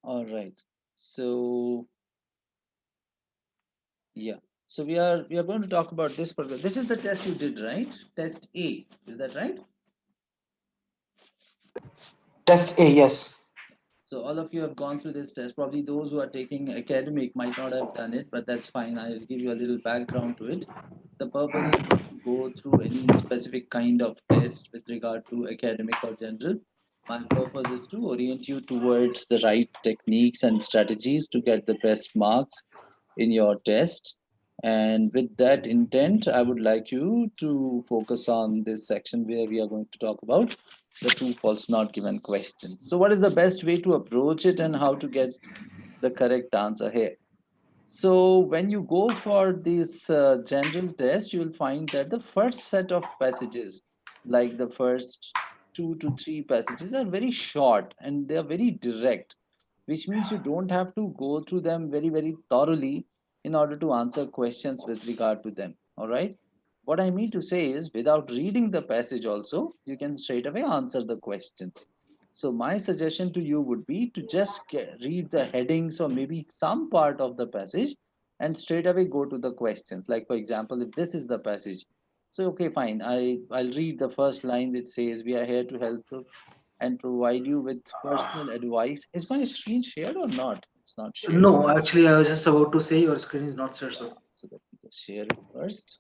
All right. So yeah. So we are going to talk about this particular. This is the test you did, right? Test A. Is that right? Test A, yes. So all of you have gone through this test. Probably those who are taking academic might not have done it, but that's fine. I'll give you a little background to it. The purpose is not to go through any specific kind of test with regard to academic or general. My purpose is to orient you towards the right techniques and strategies to get the best marks in your test. And with that intent, I would like you to focus on this section where we are going to talk about the true false not given questions. So, what is the best way to approach it and how to get the correct answer here? So, when you go for this general test, you will find that the first set of passages, like the first 2 to 3 passages, are very short and they are very direct, which means you don't have to go through them very, very thoroughly in order to answer questions with regard to them. All right. What I mean to say is, without reading the passage, also, you can straight away answer the questions. So, my suggestion to you would be to just read the headings or maybe some part of the passage and straight away go to the questions. Like, for example, if this is the passage, so okay, fine. I'll read the first line which says, "We are here to help and provide you with personal advice." Is my screen shared or not? It's not shared. No, actually, I was just about to say your screen is not set, so. So let me just share it first.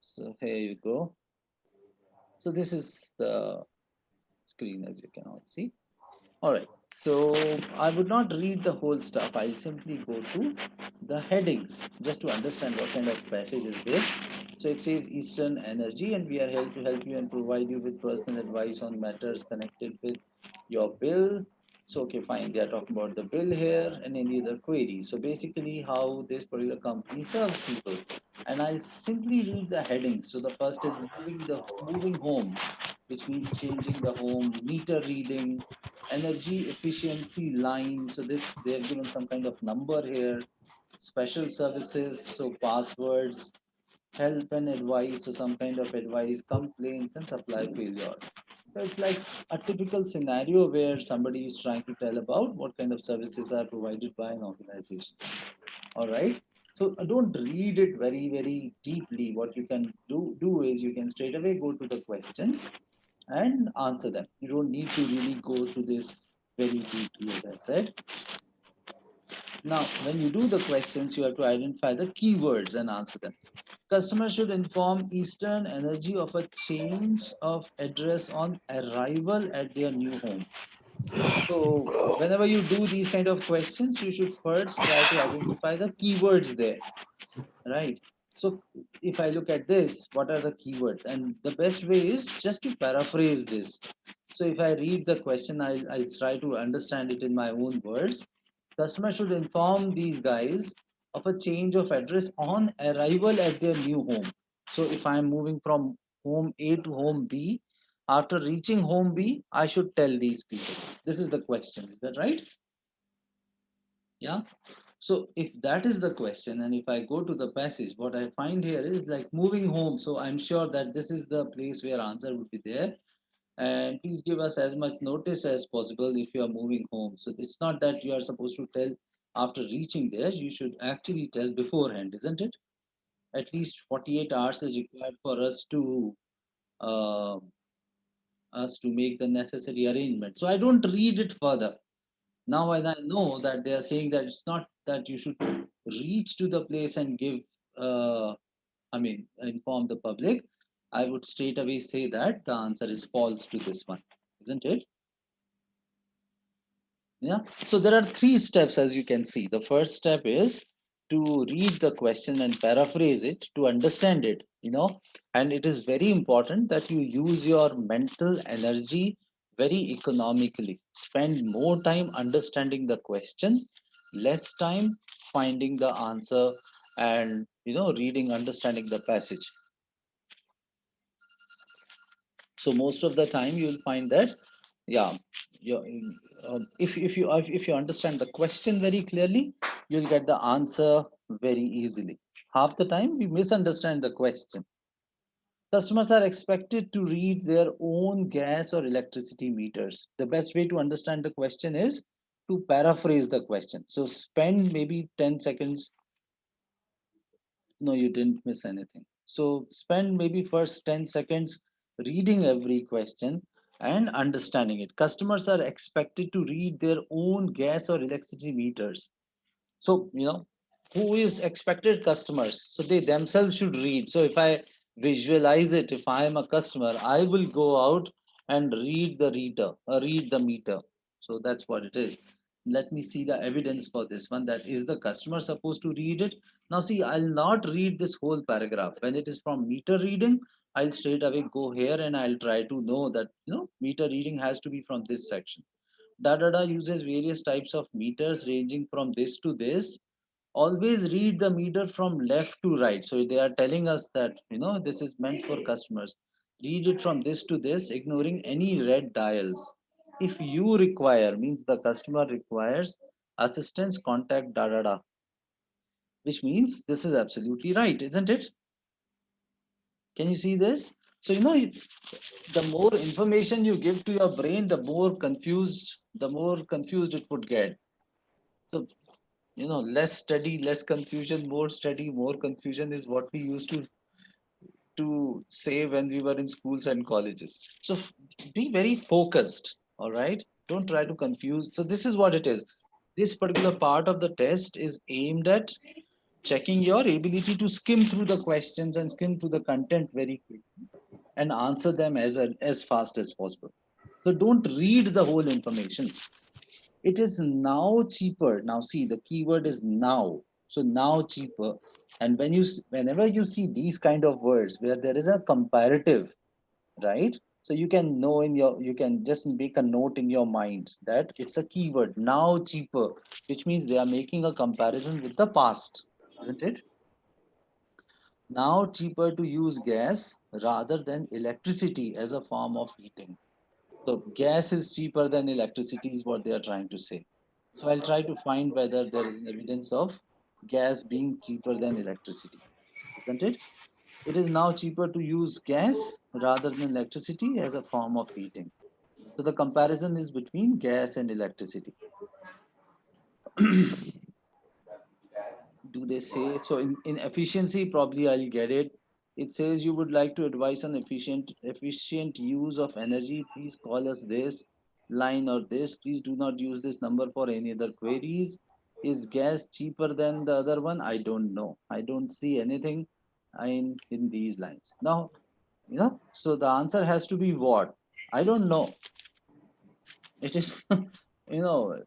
So here you go. So this is the screen as you can all see. All right. So I would not read the whole stuff. I'll simply go to the headings just to understand what kind of passage is this. So it says Eastern Energy, and we are here to help you and provide you with personal advice on matters connected with your bill. So okay, fine. They are talking about the bill here and any other query. So basically, how this particular company serves people. And I'll simply read the headings. So the first is moving home, which means changing the home, meter reading, energy efficiency line. So this they have given some kind of number here. Special services, so passwords, help and advice, so some kind of advice, complaints and supply failure. So it's like a typical scenario where somebody is trying to tell about what kind of services are provided by an organization. All right. So don't read it very, very deeply. What you can do is you can straight away go to the questions and answer them. You don't need to really go through this very deeply, as I said. Now, when you do the questions, you have to identify the keywords and answer them. Customer should inform Eastern Energy of a change of address on arrival at their new home. So, whenever you do these kind of questions, you should first try to identify the keywords there, right? So, if I look at this, what are the keywords? And the best way is just to paraphrase this. So, if I read the question, I'll try to understand it in my own words. Customer should inform these guys of a change of address on arrival at their new home. So if I'm moving from home A to home B, after reaching home B, I should tell these people. This is the question. Is that right? Yeah. So if that is the question, and if I go to the passage, what I find here is like moving home. So I'm sure that this is the place where answer would be there. And please give us as much notice as possible if you are moving home. So it's not that you are supposed to tell after reaching there. You should actually tell beforehand, isn't it? At least 48 hours is required for uh, us to make the necessary arrangement. So I don't read it further. Now when I know that they are saying that it's not that you should reach to the place and give, inform the public, I would straight away say that the answer is false to this one, isn't it? Yeah. So there are 3 steps, as you can see. The first step is to read the question and paraphrase it to understand it, and it is very important that you use your mental energy very economically. Spend more time understanding the question, less time finding the answer and, reading, understanding the passage. So most of the time you will find that, yeah, if you understand the question very clearly, you'll get the answer very easily. Half the time we misunderstand the question. Customers are expected to read their own gas or electricity meters. The best way to understand the question is to paraphrase the question. So spend maybe 10 seconds. No, you didn't miss anything. So spend maybe first 10 seconds reading every question and understanding it. Customers are expected to read their own gas or electricity meters. So, who is expected? Customers. So they themselves should read. So if I visualize it, if I am a customer, I will go out and read the meter. So that's what it is. Let me see the evidence for this one. That is the customer supposed to read it. Now see, I'll not read this whole paragraph. When it is from meter reading, I'll straight away go here and I'll try to know that, meter reading has to be from this section. Data uses various types of meters ranging from this to this. Always read the meter from left to right. So they are telling us that, this is meant for customers. Read it from this to this, ignoring any red dials. If you require, means the customer requires assistance, contact da da da, which means this is absolutely right, isn't it? Can you see this? So, the more information you give to your brain, the more confused it would get. So, less study, less confusion, more study, more confusion is what we used to say when we were in schools and colleges. So be very focused, all right? Don't try to confuse. So this is what it is. This particular part of the test is aimed at checking your ability to skim through the questions and skim through the content very quickly and answer them as fast as possible. So don't read the whole information. It is now cheaper. Now see, the keyword is now. So now cheaper. And whenever you see these kind of words where there is a comparative, right? So you can just make a note in your mind that it's a keyword now cheaper, which means they are making a comparison with the past, isn't it? Now cheaper to use gas rather than electricity as a form of heating. So gas is cheaper than electricity is what they are trying to say. So I'll try to find whether there is evidence of gas being cheaper than electricity, isn't it? It is now cheaper to use gas rather than electricity as a form of heating. So the comparison is between gas and electricity. Do they say so in efficiency? Probably I'll get it. It says you would like to advise on efficient use of energy. Please call us this line or this. Please do not use this number for any other queries. Is gas cheaper than the other one? I don't know. I don't see anything in these lines. Now, so the answer has to be what? I don't know. It is, you know,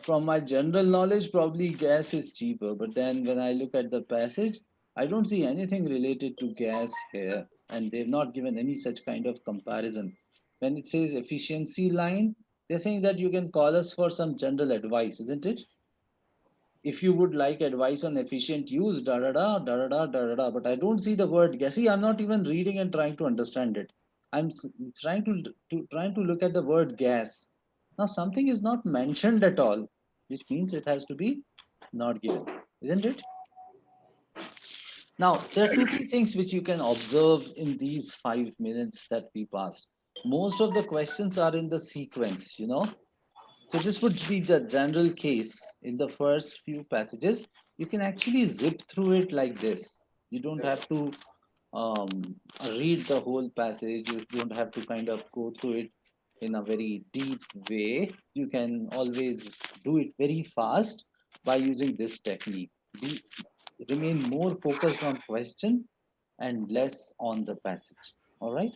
from my general knowledge, probably gas is cheaper. But then when I look at the passage, I don't see anything related to gas here. And they've not given any such kind of comparison. When it says efficiency line, they're saying that you can call us for some general advice, isn't it? If you would like advice on efficient use, da da da da da da da da. But I don't see the word gas. See, I'm not even reading and trying to understand it. I'm trying to look at the word gas. Now something is not mentioned at all, which means it has to be not given, isn't it? Now there are two, three things which you can observe in these 5 minutes that we passed. Most of the questions are in the sequence, So this would be the general case in the first few passages. You can actually zip through it like this. You don't have to read the whole passage. You don't have to kind of go through it in a very deep way. You can always do it very fast by using this technique. Be, Remain more focused on question and less on the passage. All right.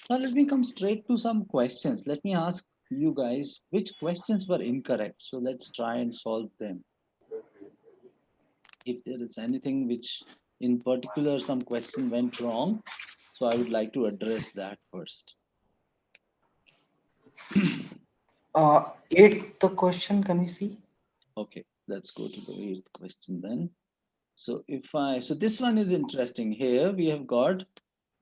Now let me come straight to some questions. Let me ask you guys which questions were incorrect. So let's try and solve them. If there is anything which in particular some question went wrong, so I would like to address that first. Eighth question, can we see? Okay, let's go to the eighth question then. So this one is interesting. Here we have got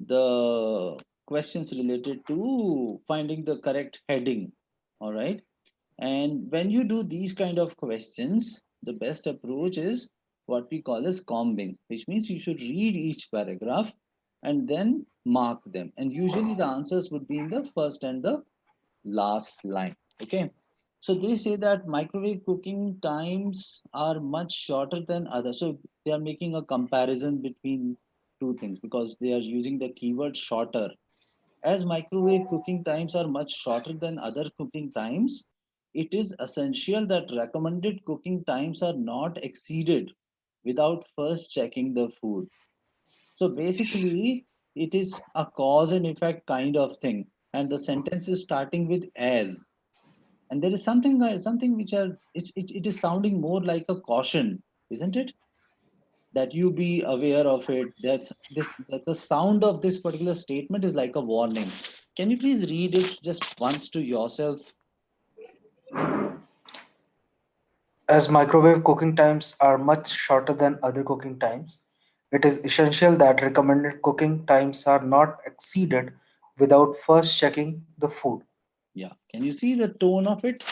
the questions related to finding the correct heading. All right. And when you do these kind of questions, the best approach is what we call as combing, which means you should read each paragraph and then mark them. And usually the answers would be in the first and the last line. Okay. So they say that microwave cooking times are much shorter than others. So they are making a comparison between two things because they are using the keyword shorter. As microwave cooking times are much shorter than other cooking times, it is essential that recommended cooking times are not exceeded without first checking the food. So basically, it is a cause and effect kind of thing. And the sentence is starting with as. And there is something which it is sounding more like a caution, isn't it? That you be aware of it. That the sound of this particular statement is like a warning. Can you please read it just once to yourself? As microwave cooking times are much shorter than other cooking times, it is essential that recommended cooking times are not exceeded without first checking the food. Yeah. Can you see the tone of it?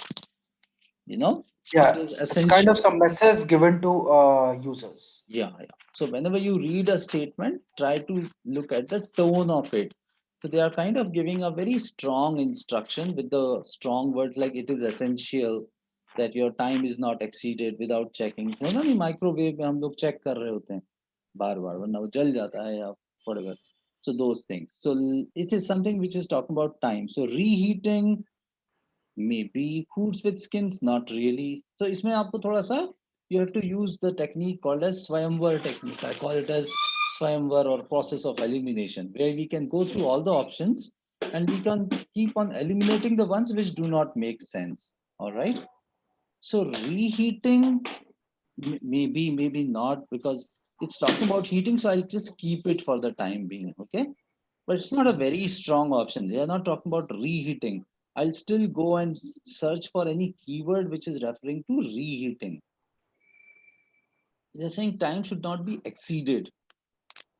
You know, it Yeah, is it's kind of essential. some message given to users. Yeah, yeah. So whenever you read a statement, try to look at the tone of it. So they are kind of giving a very strong instruction with the strong words like it is essential that your time is not exceeded without checking. वो ना नहीं microwave में हम लोग check कर रहे होते हैं बार बार वरना वो जल जाता है या whatever. So those things. So it is something which is talking about time. So reheating, maybe foods with skins, not really. So इसमें आपको थोड़ा सा you have to use the technique called as Swayamvar technique. I call it as Swayamvar or process of elimination, where we can go through all the options and we can keep on eliminating the ones which do not make sense. All right. So reheating, maybe not because it's talking about heating. So I'll just keep it for the time being. Okay. But it's not a very strong option. They are not talking about reheating. I'll still go and search for any keyword which is referring to reheating. They're saying time should not be exceeded,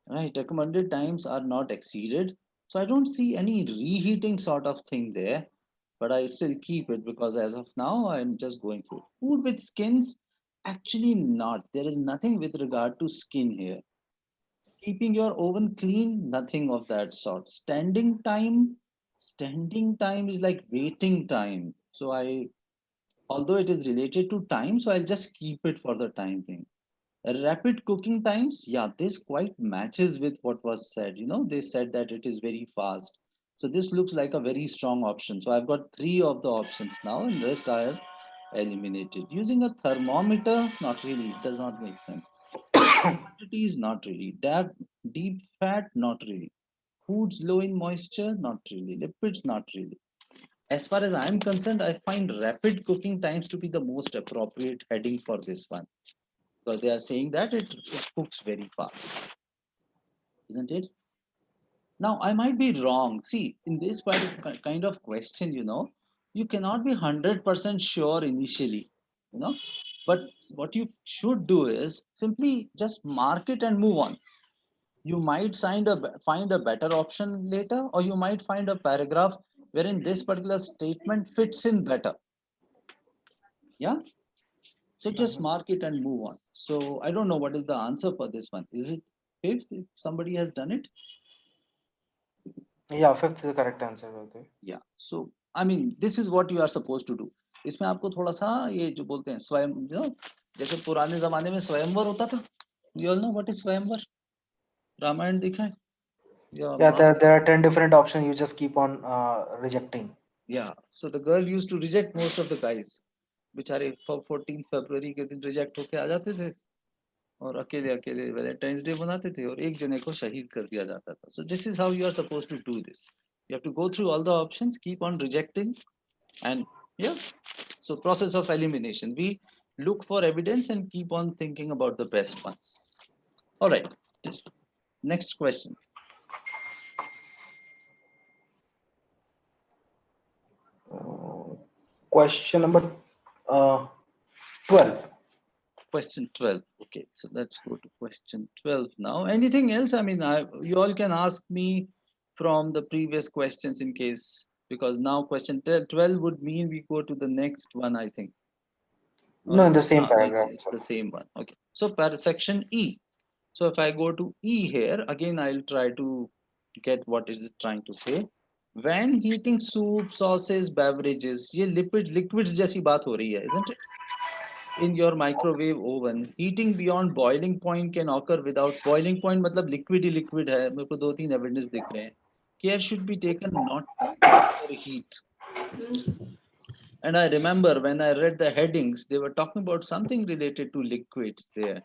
right? Recommended times are not exceeded. So I don't see any reheating sort of thing there, but I still keep it because as of now, I'm just going through. Food with skins, actually not. There is nothing with regard to skin here. Keeping your oven clean, nothing of that sort. Standing time is like waiting time. So although it is related to time, so I'll just keep it for the time being. Rapid cooking times, yeah, this quite matches with what was said. They said that it is very fast. So this looks like a very strong option. So I've got three of the options now, and rest I have eliminated. Using a thermometer, not really, it does not make sense. Quantities, not really. Deep fat, not really. Foods low in moisture, not really. Lipids, not really. As far as I'm concerned, I find rapid cooking times to be the most appropriate heading for this one because they are saying that it cooks very fast, isn't it? Now, I might be wrong. See, in this kind of question, you cannot be 100% sure initially, you know. But what you should do is simply just mark it and move on. You might find a better option later, or you might find a paragraph wherein this particular statement fits in better. Yeah. So just Mhm. mark it and move on. So I don't know what is the answer for this one. Is it fifth? If somebody has done it? Yeah, fifth is the correct answer, Vaidev. Yeah. So I mean, this is what you are supposed to do. इसमें आपको थोड़ा सा ये जो बोलते हैं स्वयं जैसे पुराने जमाने में स्वयंवर होता था. You all know what is स्वयंवर? रामायण देखा है या Yeah, Mahabharat? there are 10 different options. You just keep on rejecting. Yeah. So the girl used to reject most of the guys. बेचारे 14 फरवरी के दिन रिजेक्ट होके आ जाते थे और अकेले अकेले वैलेंटाइंस डे मनाते थे और एक जने को शहीद कर दिया जाता था. So this is how you are supposed to do this. You have to go through all the options, keep on rejecting, and yeah. So process of elimination. We look for evidence and keep on thinking about the best ones. All right. Next question. Question number uh, 12. Question 12. Okay, so let's go to question 12 now. Anything else? I mean, you all can ask me from the previous questions in case, because now question 12 would mean we go to the next one, I think. No, in the same No, paragraph it's the itself. same one. Okay. So section E. So if I go to E here, again, I'll try to get what is it trying to say. When heating soup, sauces, beverages, ये liquids जैसी बात हो रही है, isn't it? In your microwave oven, heating beyond boiling point can occur without boiling point मतलब liquid ही liquid है, मेरे को 2-3 evidence दिख रहे हैं. Care should be taken not to overheat. And I remember when I read the headings, they were talking about something related to liquids there.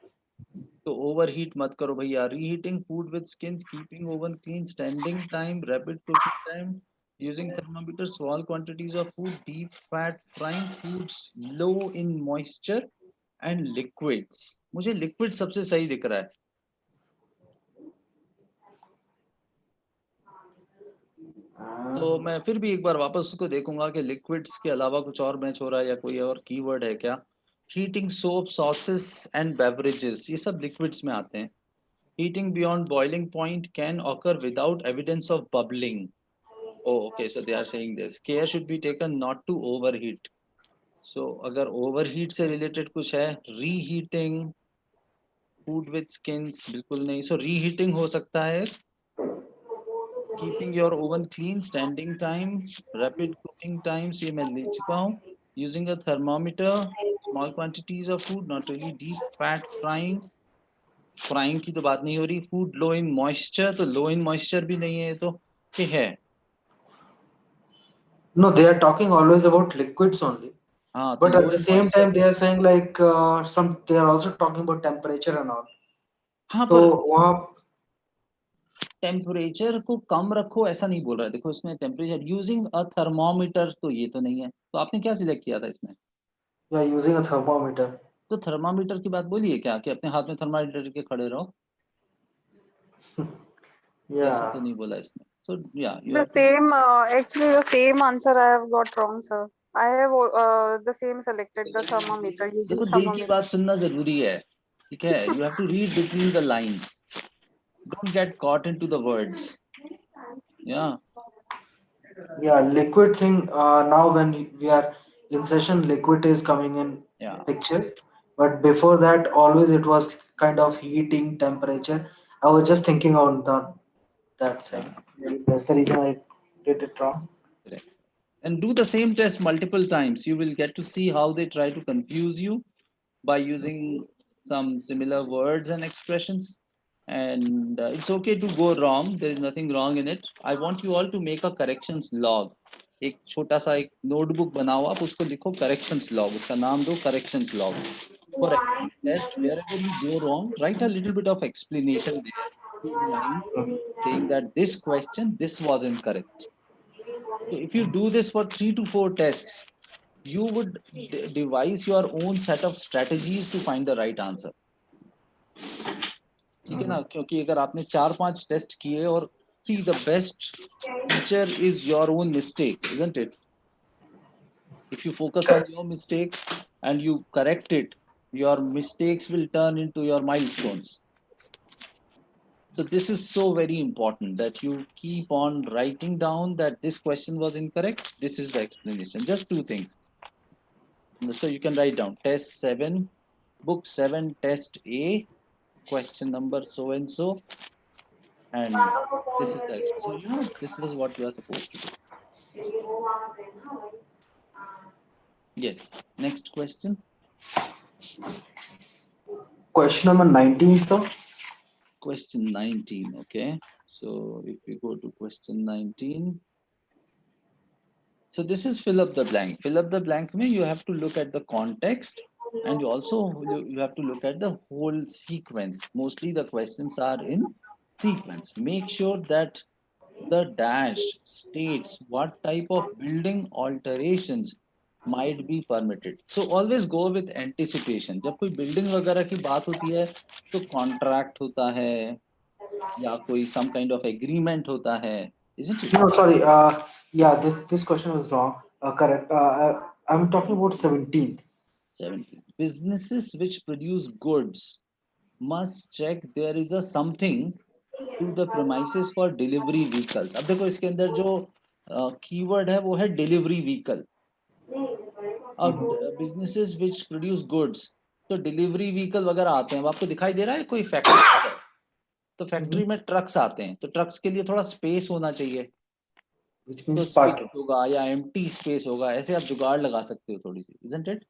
So overheat मत करो भैया. Reheating food with skins, keeping oven clean, standing time, rapid cooking time, using thermometer, small quantities of food, deep fat, frying foods low in moisture and liquids. मुझे liquid सबसे सही दिख रहा है. तो मैं फिर भी एक बार वापस उसको देखूंगा कि liquids के अलावा कुछ और मैच हो रहा है या कोई और कीवर्ड है क्या. Heating soap, sauces and beverages, ये सब liquids में आते हैं. Heating beyond boiling point can occur without evidence of bubbling. Oh, okay. So they are saying this. Care should be taken not to overheat. So अगर overheat से related कुछ है, reheating food with skins बिल्कुल नहीं. So reheating हो सकता है. Keeping your oven clean, standing time, rapid cooking times ये मैं ले चुका हूँ. Using a thermometer, small quantities of food, not really deep fat frying. Frying की तो बात नहीं हो रही. फूड लो इन मॉइस्चर, तो लो इन मॉइस्चर भी नहीं है, तो क्या है? No, they are talking always about liquids only. हाँ, तो But at low the in same moisture. time, they are saying like they are also talking about temperature and all. हाँ, तो पर वहाँ टेम्परेचर को कम रखो ऐसा नहीं बोल रहा है. देखो इसमें टेम्परेचर यूजिंग अ थर्मोमीटर, तो ये तो नहीं है. तो आपने क्या सिलेक्ट किया था इसमें? yeah, using a thermometer. तो थर्मामीटर की बात बोलिए क्या कि अपने हाथ में थर्मामीटर के खड़े रहो, ऐसा Yeah. तो नहीं बोला इसने. So yeah you The have to. same, actually, the same answer I have got wrong, sir. I have the same selected, the thermometer, using देखो दिल की thermometer. बात सुनना जरूरी है, ठीक है. You have to read between the lines, don't get caught into the words. Yeah Yeah, liquid thing. Now when we are in session, liquid is coming in या picture. But before that, always it was kind of heating temperature. I was just thinking on that या side. That's the reason I did it wrong. correct. And do the same test multiple times. You will get to see how they try to confuse you by using some similar words and expressions. And it's okay to go wrong. There is nothing wrong in it. I want you all to make a corrections log. एक छोटा सा एक notebook बनाओ, आप उसको लिखो corrections log. उसका नाम दो corrections log. For every test, wherever you go wrong, write a little bit of explanation there. 2 lines saying that this question, this was incorrect. So if you do this for 3 to 4 tests, you would devise your own set of strategies to find the right answer. ठीक है ना, क्योंकि अगर आपने 4-5 test किए और see the best teacher is your own mistake, isn't it? If you focus on your mistake and you correct it, your mistakes will turn into your milestones. So this is so very important that you keep on writing down that this question was incorrect. This is the explanation. Just 2 things. So you can write down test 7, book 7, test A, question number so and so, and this is the so you know this is what you are supposed to do. Yes. Next question. Question number 19, sir. Question 19. Okay. So if we go to question 19. So this is fill up the blank. Fill up the blank means you have to look at the context and you have to look at the whole sequence. Mostly the questions are in sequence. Make sure that the dash states what type of building alterations might be permitted. So always go with anticipation. जब कोई building वगैरह की बात होती है तो contract होता है या कोई some kind of agreement होता है, isn't it? No, sorry. Yeah, this question was wrong. Correct. I'm talking about 17th. 17. Businesses which produce goods must check there is a something to the premises for delivery vehicles. अब देखो इसके अंदर जो keyword है वो है delivery vehicle. अब businesses which produce goods, तो डिलीवरी व्हीकल वगैरह आते हैं. अब आपको दिखाई दे रहा है कोई फैक्ट्री है, तो फैक्ट्री में ट्रक्स आते हैं, तो ट्रक्स के लिए थोड़ा स्पेस होना चाहिए. which तो means स्पेस parking. होगा या एम्प्टी स्पेस होगा, ऐसे आप जुगाड़ लगा सकते हो थोड़ी सी, isn't it?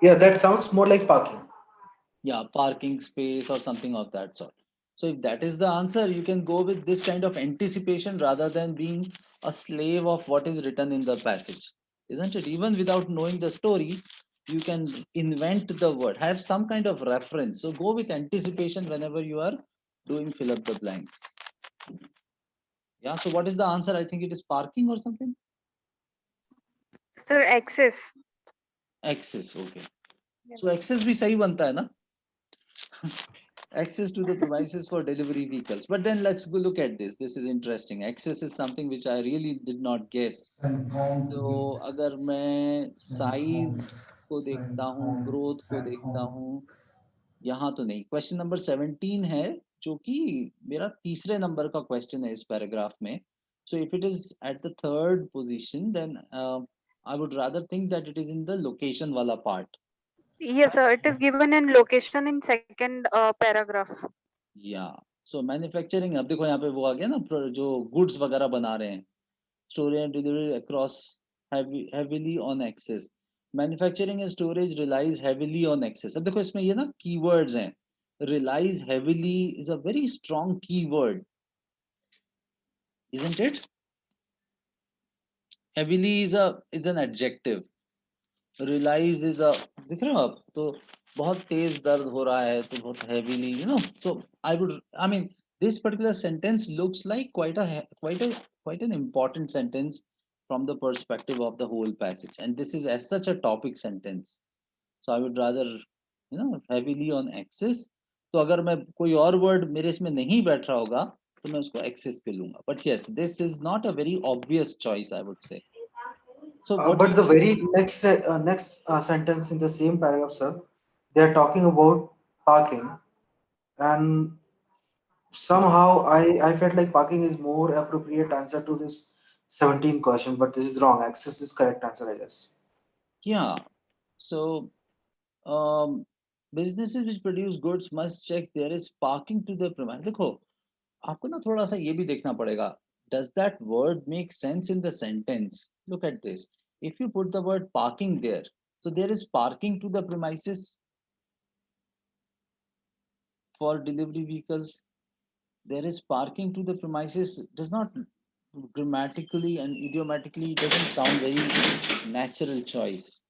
Yeah, that sounds more like parking. Yeah, parking space or something of that sort. So if that is the answer, you can go with this kind of anticipation rather than being a slave of what is written in the passage, isn't it? Even without knowing the story, you can invent the word, have some kind of reference. So go with anticipation whenever you are doing fill up the blanks. Yeah, so what is the answer? I think it is parking or something. Sir, access. Access, okay. Yes. So access भी सही बनता है ना? Access to the premises for delivery vehicles. But then let's go look at this. This is interesting. Access is something which I really did not guess. तो अगर मैं size को देखता हूँ, growth को देखता हूँ, यहाँ तो नहीं. Question number 17 है, जो कि मेरा तीसरे नंबर का question है इस paragraph में. So if it is at the third position, then I would rather think that it is in the location वाला part. Yes, sir. It is given in location in second paragraph. या सो manufacturing, अब देखो यहाँ पे वो आ गया ना, जो गुड्स वगैरह बना रहे हैं, storage and delivery across heavily on access. Manufacturing and storage relies heavily on access. अब देखो इसमें ये ना कीवर्ड्स हैं. Relies heavily is a very strong keyword, isn't it? Heavily is an adjective. Realize is a, दिख रहे हो आप? तो बहुत तेज दर्द हो रहा है तो बहुत heavily, you know. So I mean, this particular sentence looks like quite an important sentence from the perspective of the whole passage, and this is as such a topic sentence. So I would rather, you know, heavily on access. तो अगर मैं कोई और word मेरे इसमें नहीं बैठ रहा होगा तो मैं उसको access के लूंगा. But yes, this is not a very obvious choice, I would say. So what do But you the think? very next sentence in the same paragraph, sir, they are talking about parking, and somehow I felt like parking is more appropriate answer to this 17 question, but this is wrong. Access is correct answer, I guess. Yeah. So businesses which produce goods must check there is parking to the premise. देखो आपको ना थोड़ा सा ये भी देखना पड़ेगा. Does that word make sense in the sentence? Look at this. If you put the word parking there, so there is parking to the premises for delivery vehicles. There is parking to the premises. Does not grammatically and idiomatically doesn't sound very natural choice.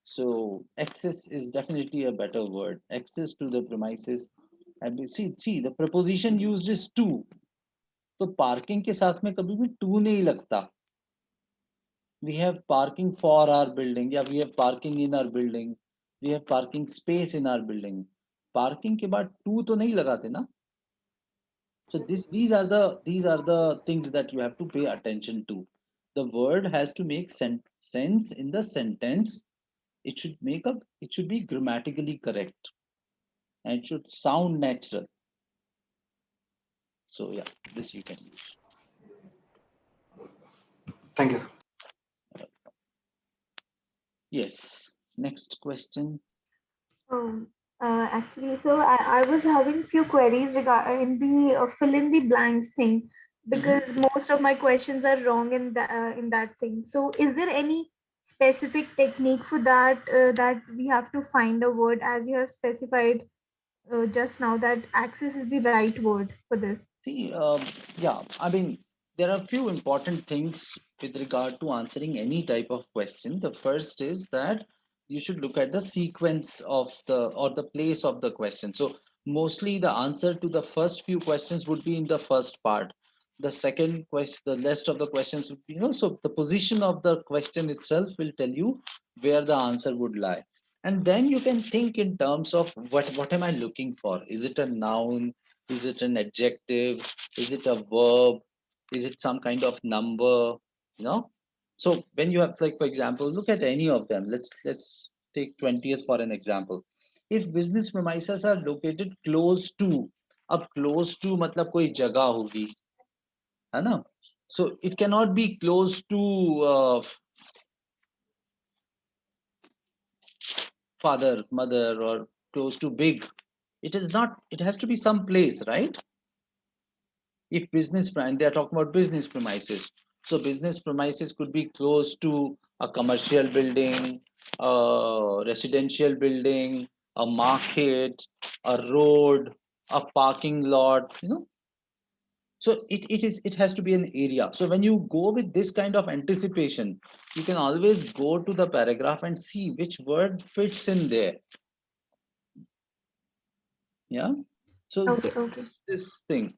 So access is definitely a better word. Access to the premises. And you see, the preposition used is to. तो parking के साथ में कभी भी to नहीं लगता. We have parking for our building, या we have parking in our building. We have parking space in our building. Parking के बाद to तो नहीं लगाते ना. So these are the things that you have to pay attention to. The word has to make sense in the sentence. It should be grammatically correct, and it should sound natural. So yeah, this you can use. Thank you. Yes. Next question. Actually, so I was having few queries regarding the fill in the blanks thing because most of my questions are wrong in that thing. So, is there any specific technique for that that we have to find a word as you have specified just now that access is the right word for this? See, yeah, I mean, there are a few important things with regard to answering any type of question. The first is that you should look at the sequence of the place of the question. So mostly the answer to the first few questions would be in the first part. The second question, the rest of the questions would be, you know, so the position of the question itself will tell you where the answer would lie. And then you can think in terms of what am I looking for? Is it a noun? Is it an adjective? Is it a verb? Is it some kind of number? You know. So when you have, like, for example, look at any of them. Let's take 20th for an example. If business premises are located close to, अब close to मतलब कोई जगह होगी, है ना? So it cannot be close to father, mother, or close to big. It is not. It has to be some place, right? If business, and they are talking about business premises. So business premises could be close to a commercial building, a residential building, a market, a road, a parking lot, you know. So it has to be an area. So when you go with this kind of anticipation, you can always go to the paragraph and see which word fits in there. Yeah. So Okay, okay. this thing.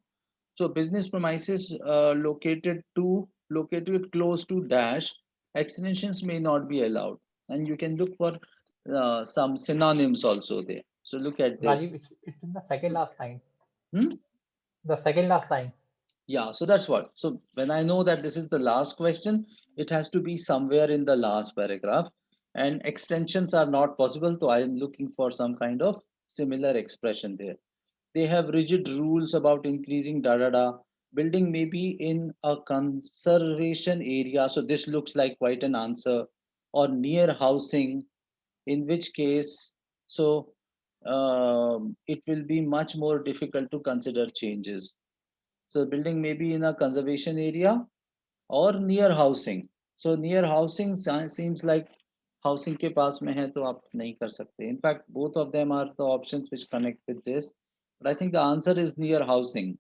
So business premises located close to dash, extensions may not be allowed, and you can look for some synonyms also there. So look at this. Rajiv, it's in the second last line. Hmm? The second last line. Yeah, so that's what. So when I know that this is the last question, it has to be somewhere in the last paragraph, and extensions are not possible. So I am looking for some kind of similar expression there. They have rigid rules about increasing da da da. Building may be in a conservation area. So this looks like quite an answer. Or near housing, in which case, so it will be much more difficult to consider changes. So building may be in a conservation area or near housing. So near housing seems like housing के पास में है तो आप नहीं कर सकते. In fact, both of them are the options which connect with this. But I think the answer is near housing.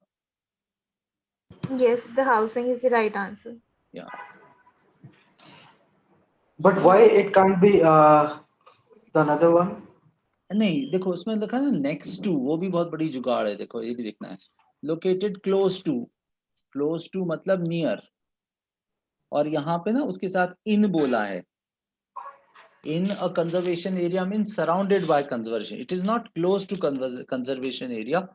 Yes, the housing is the right answer. Yeah. But why it can't be the another one? नहीं देखो उसमें लिखा है next to, वो भी बहुत बड़ी जुगाड़ है. देखो ये भी देखना है. Located close to मतलब near. और यहाँ पे ना उसके साथ in बोला है. In a conservation area means surrounded by conservation. It is not close to conservation area.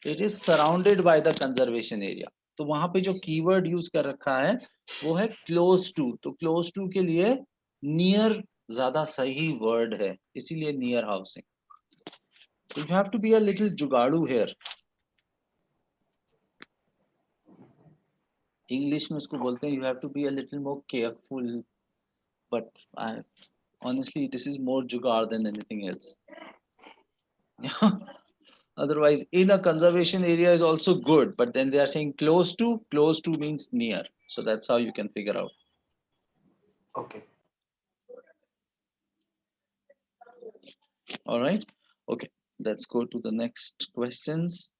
It is surrounded by the conservation area. तो वहां पे जो कीवर्ड यूज कर रखा है वो है close to. तो close to के लिए near ज्यादा सही वर्ड है, इसीलिए near housing. So you have to be a little जुगाड़ू here. English में उसको बोलते हैं you have to be a little more careful. But honestly, this is more jugaad than anything else. Otherwise, in a conservation area is also good, but then they are saying close to means near. So that's how you can figure out. Okay. All right. Okay. Let's go to the next questions.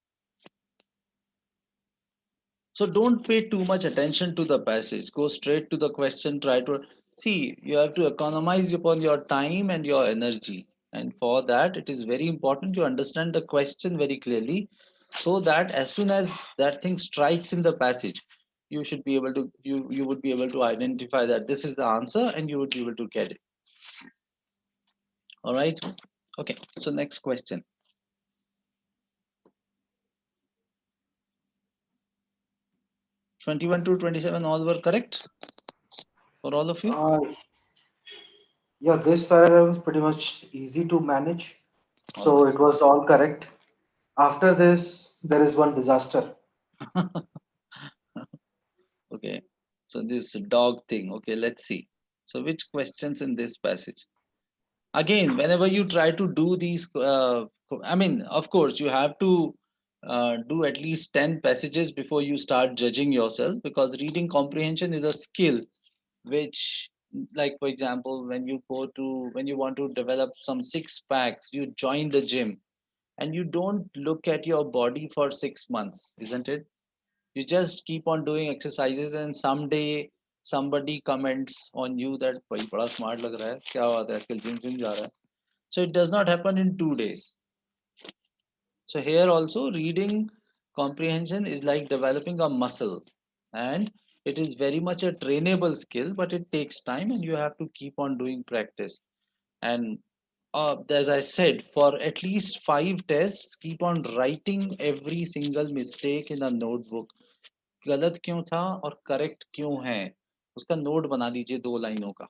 So don't pay too much attention to the passage. Go straight to the question. Try to see, you have to economize upon your time and your energy. And for that, it is very important to understand the question very clearly, so that as soon as that thing strikes in the passage, you should be able to, you would be able to identify that this is the answer and you would be able to get it. All right. Okay. So next question. 21 to 27 all were correct for all of you? Yeah, this paragraph is pretty much easy to manage. So Okay. it was all correct. After this, there is one disaster. Okay, so this dog thing. Okay, let's see. So which questions in this passage? Again, whenever you try to do these, I mean, of course, you have to do at least 10 passages before you start judging yourself, because reading comprehension is a skill which, like for example, when you want to develop some six packs, you join the gym and you don't look at your body for 6 months, isn't it? You just keep on doing exercises and someday somebody comments on you that भाई बड़ा smart लग रहा है, क्या बात है आजकल gym जा रहा है. So it does not happen in 2 days. So here also reading comprehension is like developing a muscle, and it is very much a trainable skill, but it takes time and you have to keep on doing practice. And as I said, for at least 5 tests, keep on writing every single mistake in a notebook. गलत क्यों था और correct क्यों है उसका note बना दीजिए 2 लाइनों का.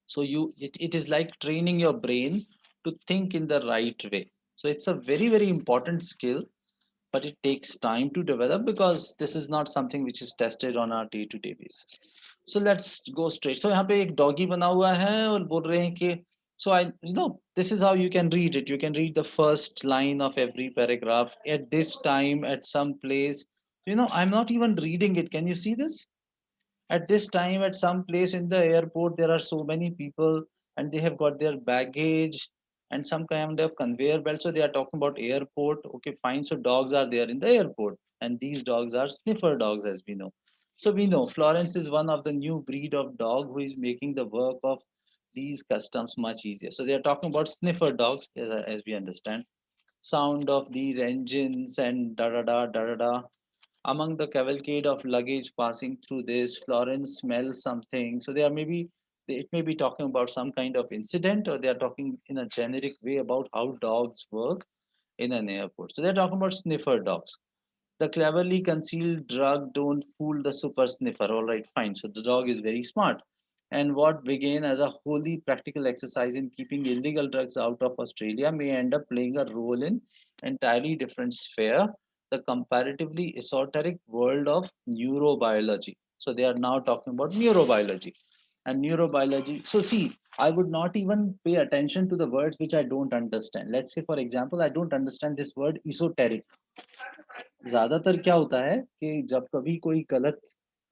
So it is like training your brain to think in the right way. So it's a very very important skill, but it takes time to develop because this is not something which is tested on a day to day basis. So let's go straight. So यहाँ पे एक doggy बना हुआ है और बोल रहे हैं कि so this is how you can read it. You can read the first line of every paragraph. At this time, at some place, You know, I'm not even reading it. Can you see this? At this time, at some place in the airport, there are so many people and they have got their baggage and some kind of conveyor belt. So they are talking about airport. Okay, fine. So dogs are there in the airport, and these dogs are sniffer dogs, as we know. So we know Florence is one of the new breed of dog who is making the work of these customs much easier. So they are talking about sniffer dogs, as we understand. Sound of these engines and da da da da da da. Among the cavalcade of luggage passing through this, Florence smells something. So they are maybe, it may be talking about some kind of incident, or they are talking in a generic way about how dogs work in an airport. So they're talking about sniffer dogs. The cleverly concealed drug don't fool the super sniffer. All right, fine. So the dog is very smart. And what began as a wholly practical exercise in keeping illegal drugs out of Australia may end up playing a role in entirely different sphere, the comparatively esoteric world of neurobiology. So they are now talking about neurobiology and neurobiology. So see, I would not even pay attention to the words which I don't understand. Let's say, for example, I don't understand this word esoteric. ज्यादातर क्या होता है कि जब कभी कोई गलत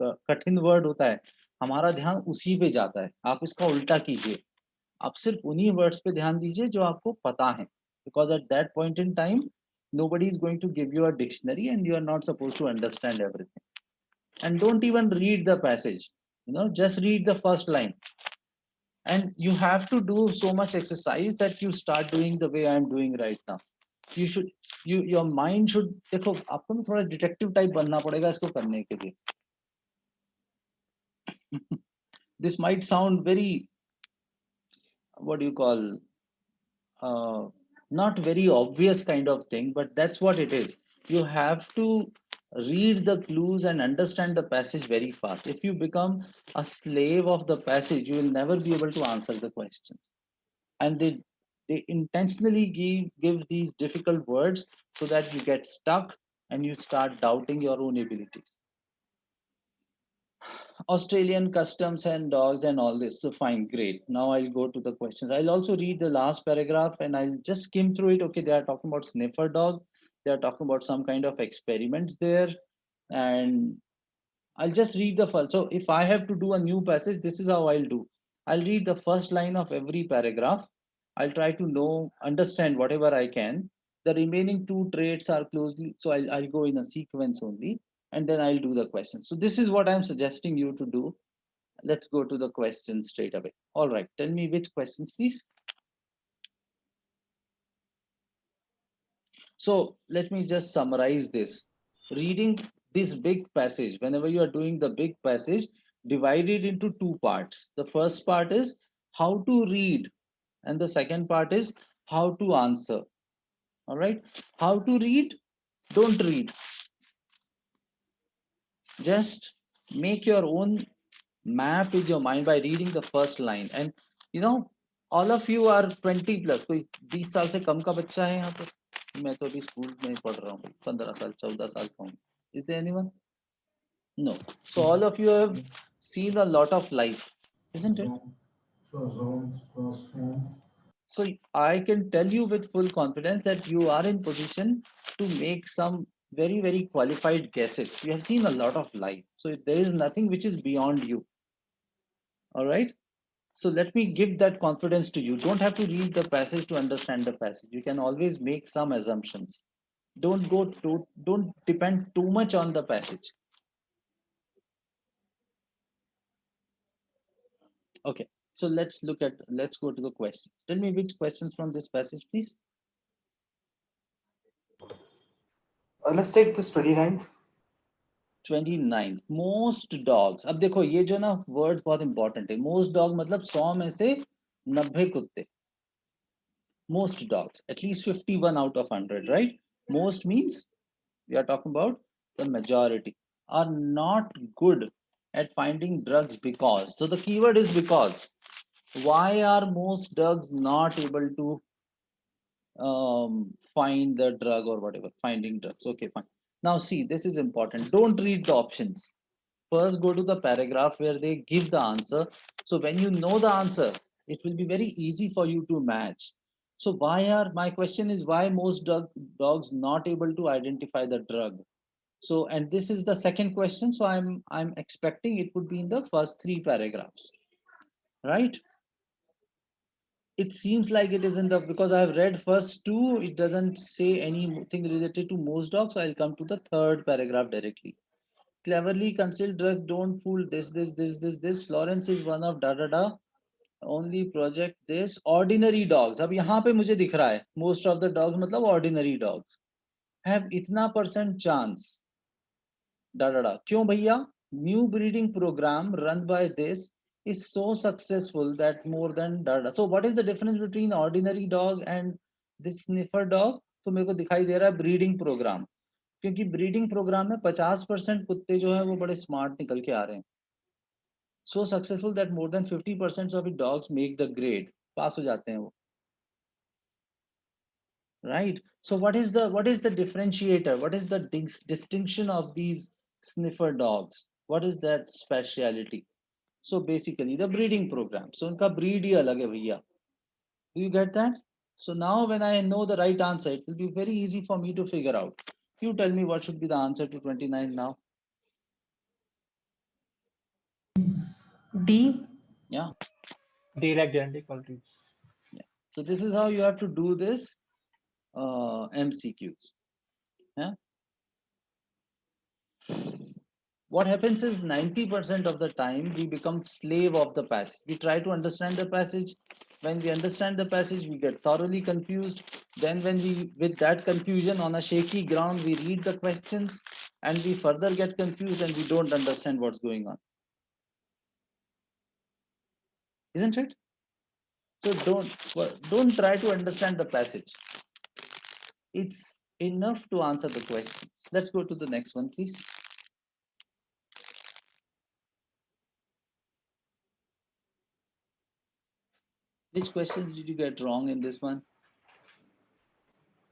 कठिन वर्ड होता है, हमारा ध्यान उसी पे जाता है। आप इसका उल्टा कीजिए, आप सिर्फ उन्हीं वर्ड्स पे ध्यान दीजिए जो आपको पता है, because at that point in time nobody is going to give you a dictionary and you are not supposed to understand everything. And don't even read the passage, you know, just read the first line. And you have to do so much exercise that you start doing the way I am doing right now. You should, your mind should, देखो आपको ना थोड़ा detective type बनना पड़ेगा इसको करने के लिए. This might sound very, what do you call, not very obvious kind of thing, but that's what it is. You have to read the clues and understand the passage very fast. If you become a slave of the passage, you will never be able to answer the questions. And they intentionally give these difficult words so that you get stuck and you start doubting your own abilities. Australian customs and dogs and all this. So fine, great. Now I'll go to the questions. I'll also read the last paragraph and I'll just skim through it. Okay, they are talking about sniffer dogs. They are talking about some kind of experiments there. And I'll just read the first. So if I have to do a new passage, this is how I'll do. I'll read the first line of every paragraph. I'll try to understand whatever I can. The remaining two traits are closely, so I'll go in a sequence only, and then I'll do the question. So this is what I'm suggesting you to do. Let's go to the questions straight away. All right, tell me which questions, please. So let me just summarize this. Reading this big passage, whenever you are doing the big passage, divide it into two parts. The first part is how to read, and the second part is how to answer. All right, how to read, don't read. Just make your own map with your mind by reading the first line. And you know, all of you are 20 plus. कोई 20 साल से कम का बच्चा है यहाँ पे? मैं तो अभी स्कूल में पढ़ रहा हूँ, 15 साल 14 साल का हूँ. Is there anyone? No. So all of you have seen a lot of life, isn't it? So I can tell you with full confidence that you are in position to make some very, very qualified guesses. You have seen a lot of life. So there is nothing which is beyond you. All right. So let me give that confidence to you. Don't have to read the passage to understand the passage. You can always make some assumptions. Don't depend too much on the passage. Okay. So let's go to the questions. Tell me which questions from this passage, please. Let's take this 29th. 29. Most dogs. अब देखो ये जो ना word बहुत important है. Most dog मतलब 100 में से 90 कुत्ते. Most dogs, at least 51 out of 100, right? Most means we are talking about the majority are not good at finding drugs because. So the keyword is because. Why are most dogs not able to find the drug or whatever? Finding drugs. Okay, fine. Now see, this is important. Don't read the options. First go to the paragraph where they give the answer. So when you know the answer, it will be very easy for you to match. So my question is, why most dogs not able to identify the drug? So, and this is the second question. So I'm expecting it would be in the first 3 paragraphs, right? It seems like it is in the, because I've read first 2, it doesn't say anything related to most dogs. So I'll come to the third paragraph directly. Cleverly concealed drugs don't fool this. Florence is one of da da da. Only project this ordinary dogs. अब यहाँ पे मुझे दिख रहा है most of the dogs मतलब ordinary dogs have इतना % chance da da da. क्यों भैया? New breeding program run by this is so successful that more than da da. So what is the difference between ordinary dog and this sniffer dog? तो मेरे को दिखाई दे रहा है breeding program, क्योंकि breeding programme में 50% कुत्ते जो है वो बड़े स्मार्ट निकल के आ रहे हैं. So successful that more than 50% of the dogs make the grade, पास हो जाते हैं वो, right? So what is the differentiator? What is the distinction of these sniffer dogs? What is that speciality? So basically the breeding program. So उनका breed ही अलग है भैया. Do you get that? So now when I know the right answer, it will be very easy for me to figure out. You tell me what should be the answer to 29 now. D. Yeah. D like genetic qualities. So this is how you have to do this MCQs. Yeah. What happens is 90% of the time we become slave of the passage. We try to understand the passage. When we understand the passage, we get thoroughly confused. Then when we, with that confusion on a shaky ground, we read the questions and we further get confused and we don't understand what's going on. Isn't it? So don't try to understand the passage. It's enough to answer the questions. Let's go to the next one, please. Which questions did you get wrong in this one?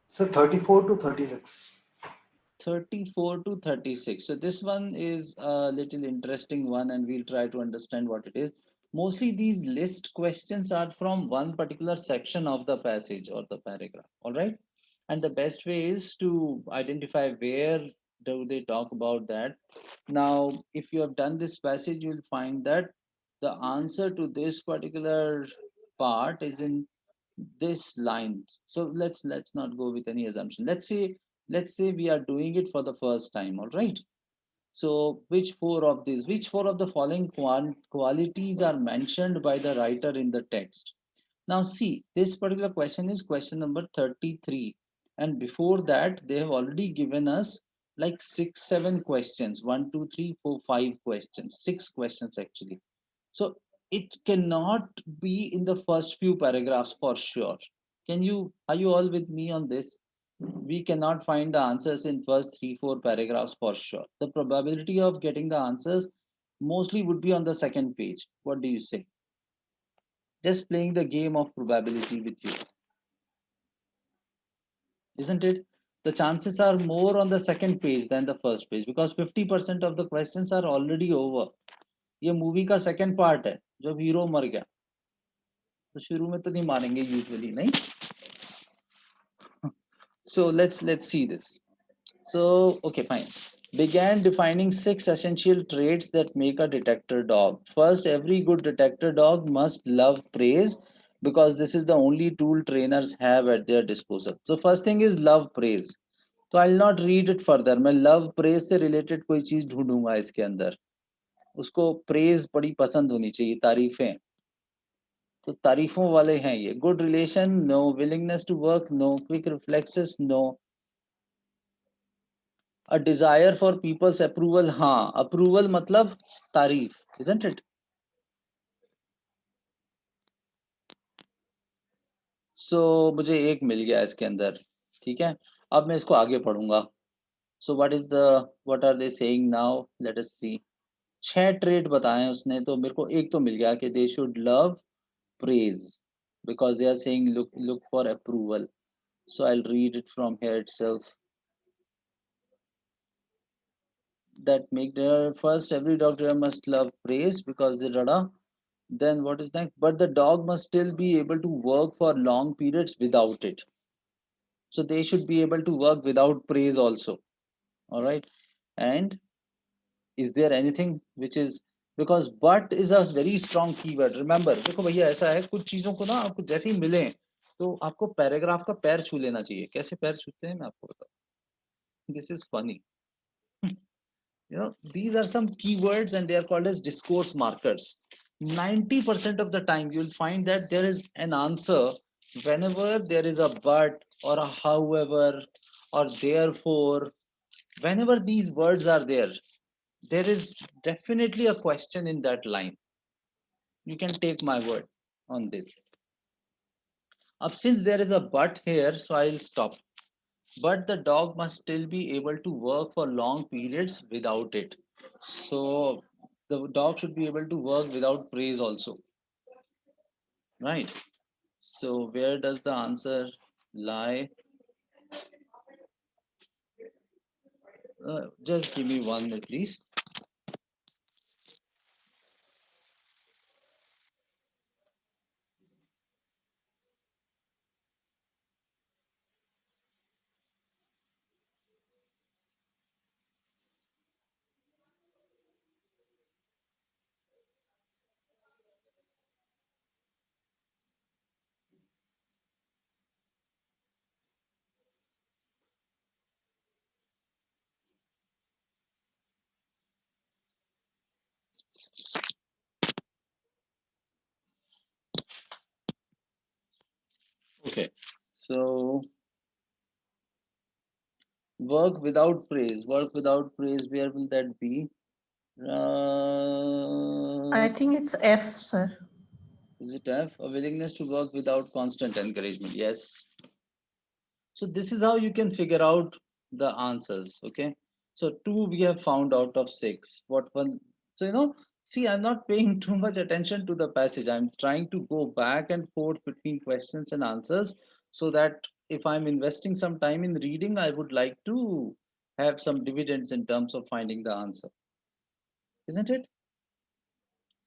So 34 to 36. 34 to 36. So this one is a little interesting one and we'll try to understand what it is. Mostly these list questions are from one particular section of the passage or the paragraph, all right? And the best way is to identify where do they talk about that. Now, if you have done this passage, you'll find that the answer to this particular part is in this line. So let's not go with any assumption. Let's say we are doing it for the first time, all right? So which four of the following qualities are mentioned by the writer in the text? Now see, this particular question is question number 33, and before that they have already given us like 6-7 questions, 1 2 3 4 5 questions, 6 questions actually. So it cannot be in the first few paragraphs for sure. Are you all with me on this? We cannot find the answers in first 3-4 paragraphs for sure. The probability of getting the answers mostly would be on the second page. What do you say? Just playing the game of probability with you, isn't it? The chances are more on the second page than the first page because 50% of the questions are already over. ये movie का second part है जब hero मर गया, तो शुरू में तो नहीं मारेंगे यूजुअली, नहीं? So let's see this. So okay, fine. Began defining 6 essential traits that make a detector dog. First, every good detector dog must love praise because this is the only tool trainers have at their disposal. So first thing is love praise. So I'll not read it further. मैं love praise से related कोई चीज ढूंढूंगा इसके अंदर. उसको praise बड़ी पसंद होनी चाहिए, तारीफें. तो तारीफों वाले हैं ये. Good relation, no. Willingness to work, no. Quick reflexes, no. A desire for people's approval, हाँ. Approval मतलब तारीफ, isn't it? So मुझे एक मिल गया इसके अंदर, ठीक है? अब मैं इसको आगे पढ़ूंगा. So what are they saying now? Let us see. 6 trait बताएं उसने, तो मेरे को एक तो मिल गया कि they should love praise because they are saying look for approval. So I'll read it from here itself. That make the first, every dog must love praise because they rada. Then what is next? But the dog must still be able to work for long periods without it. So they should be able to work without praise also. All right. And is there anything which is, because but is a very strong keyword. Remember, देखो भैया ऐसा है, कुछ चीजों को ना आपको जैसे ही मिले तो आपको पैराग्राफ का पैर छू लेना चाहिए. कैसे पैर छूते हैं मैं आपको बताऊं. This is funny. You know, these are some keywords and they are called as discourse markers. 90% of the time you will find that there is an answer whenever there is a but or a however or therefore. Whenever these words are there, there is definitely a question in that line. You can take my word on this. Since there is a but here, so I'll stop. But the dog must still be able to work for long periods without it. So the dog should be able to work without praise also, right? So where does the answer lie? Just give me 1 minute, please. Okay, so work without praise. Work without praise, where will that be? I think it's F, sir. Is it F? A willingness to work without constant encouragement. Yes. So this is how you can figure out the answers. Okay. So 2 we have found out of 6. What one? So, you know, see, I'm not paying too much attention to the passage. I'm trying to go back and forth between questions and answers so that if I'm investing some time in reading, I would like to have some dividends in terms of finding the answer. Isn't it?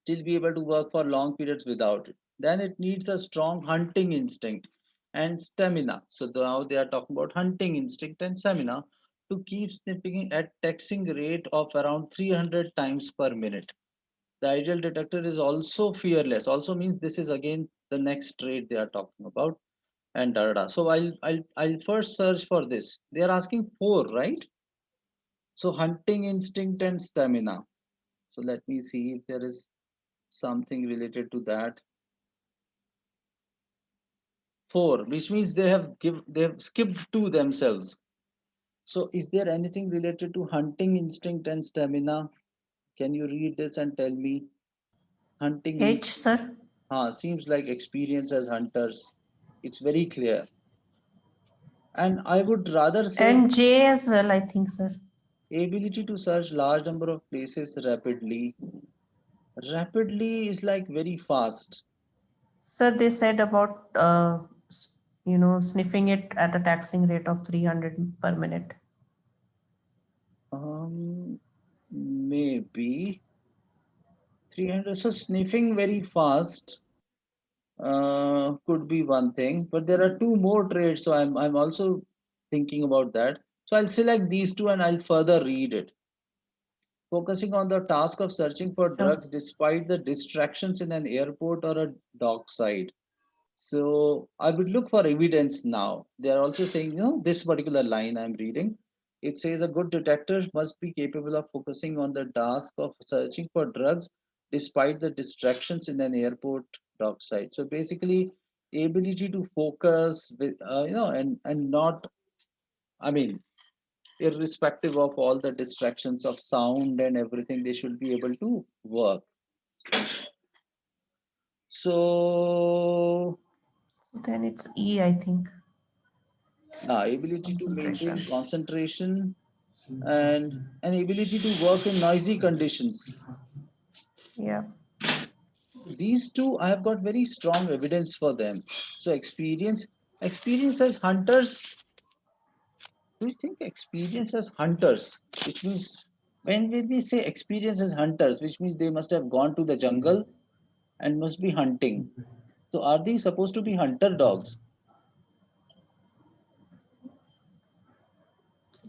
Still be able to work for long periods without it. Then it needs a strong hunting instinct and stamina. So now they are talking about hunting instinct and stamina to keep sniffing at taxing rate of around 300 times per minute. The ideal detector is also fearless. Also means this is again the next trait they are talking about and da, da, da. So I'll first search for this. They are asking 4, right? So hunting instinct and stamina. So let me see if there is something related to that. 4, which means they have skipped 2 themselves. So is there anything related to hunting instinct and stamina? Can you read this and tell me? Hunting H, sir. seems like experience as hunters. It's very clear. And I would rather say And J as well, I think, sir. ability to search large number of places rapidly. Rapidly is like very fast. Sir, they said about, sniffing it at a taxing rate of 300 per minute. Maybe 300. So sniffing very fast could be one thing, but there are 2 more traits. So I'm also thinking about that. So I'll select these 2 and I'll further read it. Focusing on the task of searching for drugs despite the distractions in an airport or a dockside. So I would look for evidence now. They are also saying, you know, this particular line I'm reading, it says a good detector must be capable of focusing on the task of searching for drugs despite the distractions in an airport dockside. So basically, ability to focus with, and not, I mean, irrespective of all the distractions of sound and everything, they should be able to work. So Then it's E, I think. ability to maintain concentration and an ability to work in noisy conditions. Yeah. These 2 I have got very strong evidence for them. So experience as hunters. Do you think experience as hunters, which means when we say experience as hunters, which means they must have gone to the jungle and must be hunting. So are these supposed to be hunter dogs?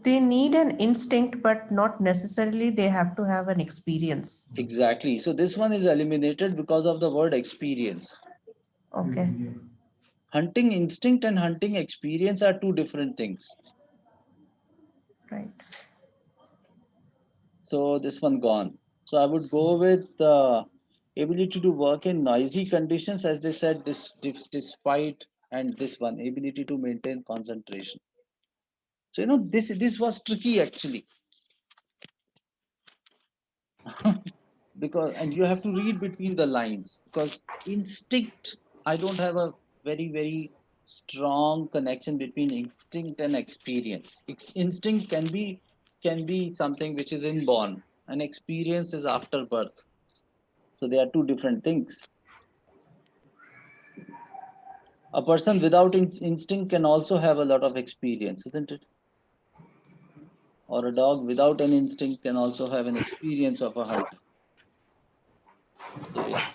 They need an instinct, but not necessarily they have to have an experience. Exactly. So this one is eliminated because of the word experience. Okay. Hunting instinct and hunting experience are two different things. Right. So this one gone. So I would go with the ability to work in noisy conditions, as they said, despite, and this one, ability to maintain concentration. So this was tricky actually. Because, and you have to read between the lines, because instinct, I don't have a very strong connection between instinct and experience. Instinct can be something which is inborn, and experience is after birth. So they are two different things. A person without instinct can also have a lot of experience, isn't it? Or a dog without an instinct can also have an experience of a hunt. So yeah,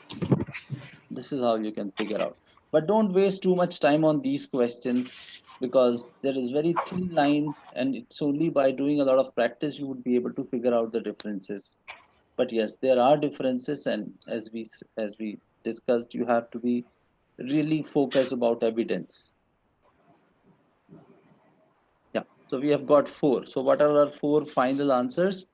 this is how you can figure out. But don't waste too much time on these questions, because there is very thin line, and it's only by doing a lot of practice you would be able to figure out the differences. But yes, there are differences, and as we discussed, you have to be really focused about evidence. Yeah, so we have got 4. So what are our 4 final answers?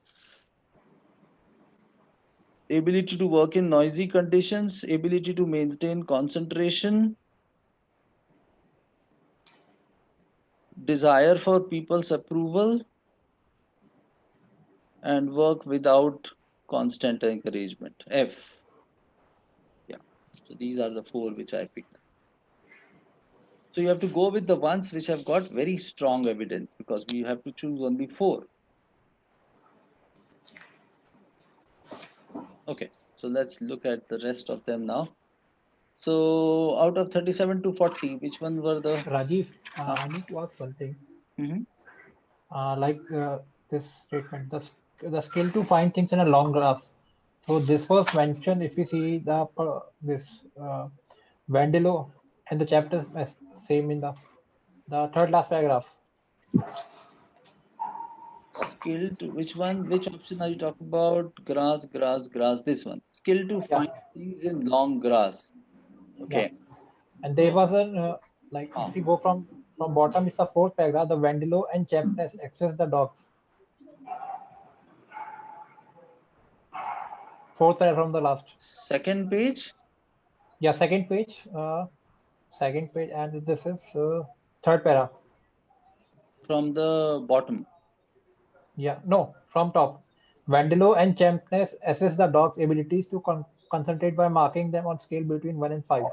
Ability to work in noisy conditions, ability to maintain concentration, desire for people's approval, and work without constant encouragement. F. Yeah. So these are the 4 which I picked. So you have to go with the ones which have got very strong evidence, because we have to choose only 4. Okay. So let's look at the rest of them now. So out of 37 to 40, which one were the... Rajiv, I need to ask one thing. Mhm. This statement, the skill to find things in a long grass. So this was mentioned. If you see this Vandelo and the chapter same in the third last paragraph. Skill to, which one, which option are you talking about? Grass. This one. Skill to Yeah. find things in long grass. Okay. Yeah. And there was an if you go from bottom, it's the fourth paragraph. The Vandelo and Champness access the dogs. Fourth paragraph from the last. Second page. Yeah, second page. And this is third paragraph. From the bottom. Yeah, no, from top. Vandelo and Champness assess the dog's abilities to concentrate by marking them on scale between 1 and 5.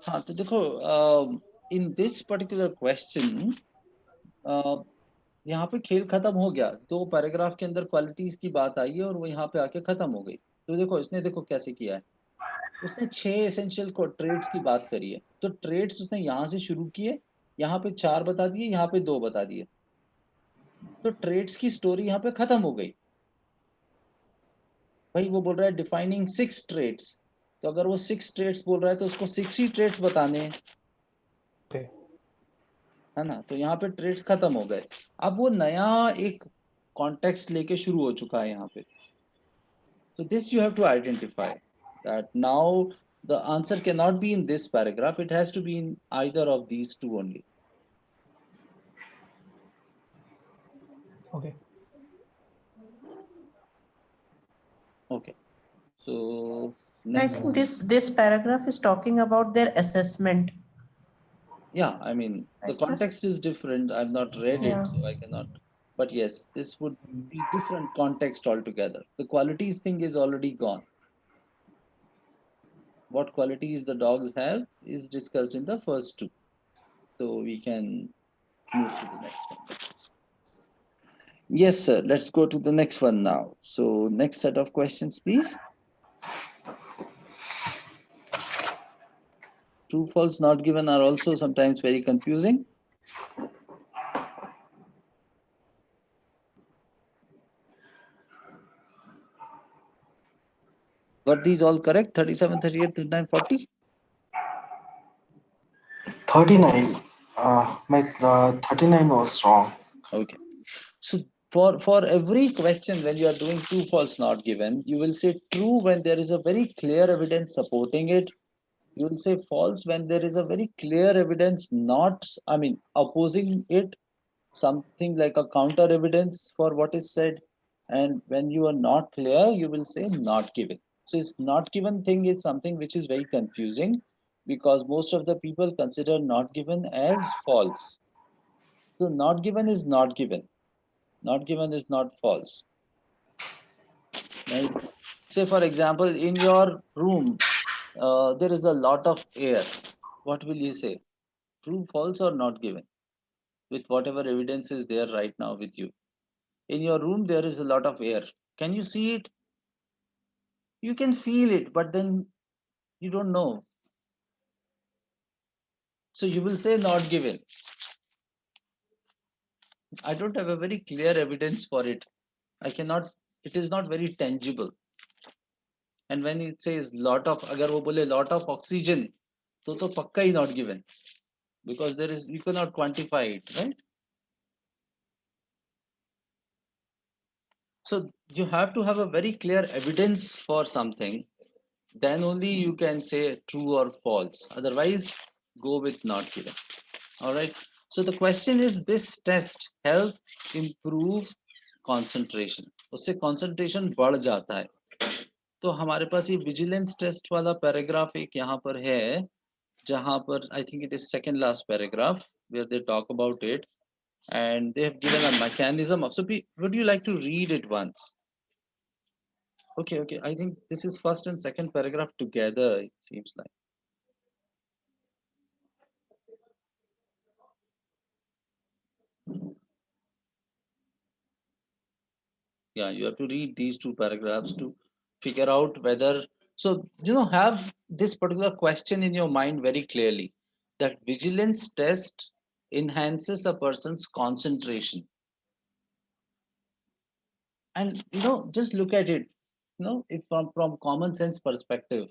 हाँ तो देखो, in this particular question, यहाँ पे खेल खत्म हो गया, 2 paragraph के अंदर क्वालिटीज की बात आई है और वो यहाँ पे आके खत्म हो गई। तो देखो इसने देखो कैसे किया है, उसने 6 एसेंशियल ट्रेड्स की बात करी है, तो ट्रेड्स उसने यहाँ से शुरू किए, यहाँ पे 4 बता दिए, यहाँ पे 2 बता दिए, तो ट्रेड्स की स्टोरी यहाँ पे खत्म हो गई। भाई वो बोल रहा है डिफाइनिंग 6 ट्रेड्स, तो अगर वो 6 ट्रेड्स बोल रहा है तो उसको 6 ही ट्रेड्स बताने हैं, है ना। तो यहाँ पे ट्रेड्स खत्म हो गए, अब वो नया एक कॉन्टेक्स्ट लेके शुरू हो चुका है यहाँ पे। So this you have to identify that now the answer cannot be in this paragraph, it has to be in either of these two only. Okay. Okay. So I next. think this paragraph is talking about their assessment. Yeah, I mean the Right, sir? context is different. I've not read Yeah. it, so I cannot. But yes, this would be different context altogether. The qualities thing is already gone. What qualities the dogs have is discussed in the first 2. So we can move to the next one. Yes, sir. Let's go to the next one now. So next set of questions, please. True, false, not given are also sometimes very confusing. Were these all correct? 37, 38, 39, 40? 39. My 39 was wrong. Okay. So for every question, when you are doing true, false, not given, you will say true when there is a very clear evidence supporting it. You will say false when there is a very clear evidence not, I mean, opposing it, something like a counter evidence for what is said. And when you are not clear, you will say not given. So it's not given thing is something which is very confusing, because most of the people consider not given as false. So not given is not given. Not given is not false. Right? Say for example, in your room, there is a lot of air. What will you say? True, false, or not given? With whatever evidence is there right now with you. In your room, there is a lot of air. Can you see it? You can feel it, but then you don't know. So you will say not given. I don't have a very clear evidence for it. I cannot, it is not very tangible. And when it says lot of, agar wo bole lot of oxygen, to pakka hi not given. Because there is, you cannot quantify it, right? So you have to have a very clear evidence for something, then only you can say true or false. Otherwise, go with not given. All right. So the question is, this test help improve concentration. उससे concentration बढ़ जाता है. तो हमारे पास ये vigilance test वाला paragraph एक यहाँ पर है, जहाँ पर I think it is second last paragraph where they talk about it, and they have given a mechanism of. So would you like to read it once? Okay, okay. I think this is first and second paragraph together, it seems like. Yeah, you have to read these two paragraphs to figure out whether. So, have this particular question in your mind very clearly, that vigilance test enhances a person's concentration. And, just look at it, if from common sense perspective,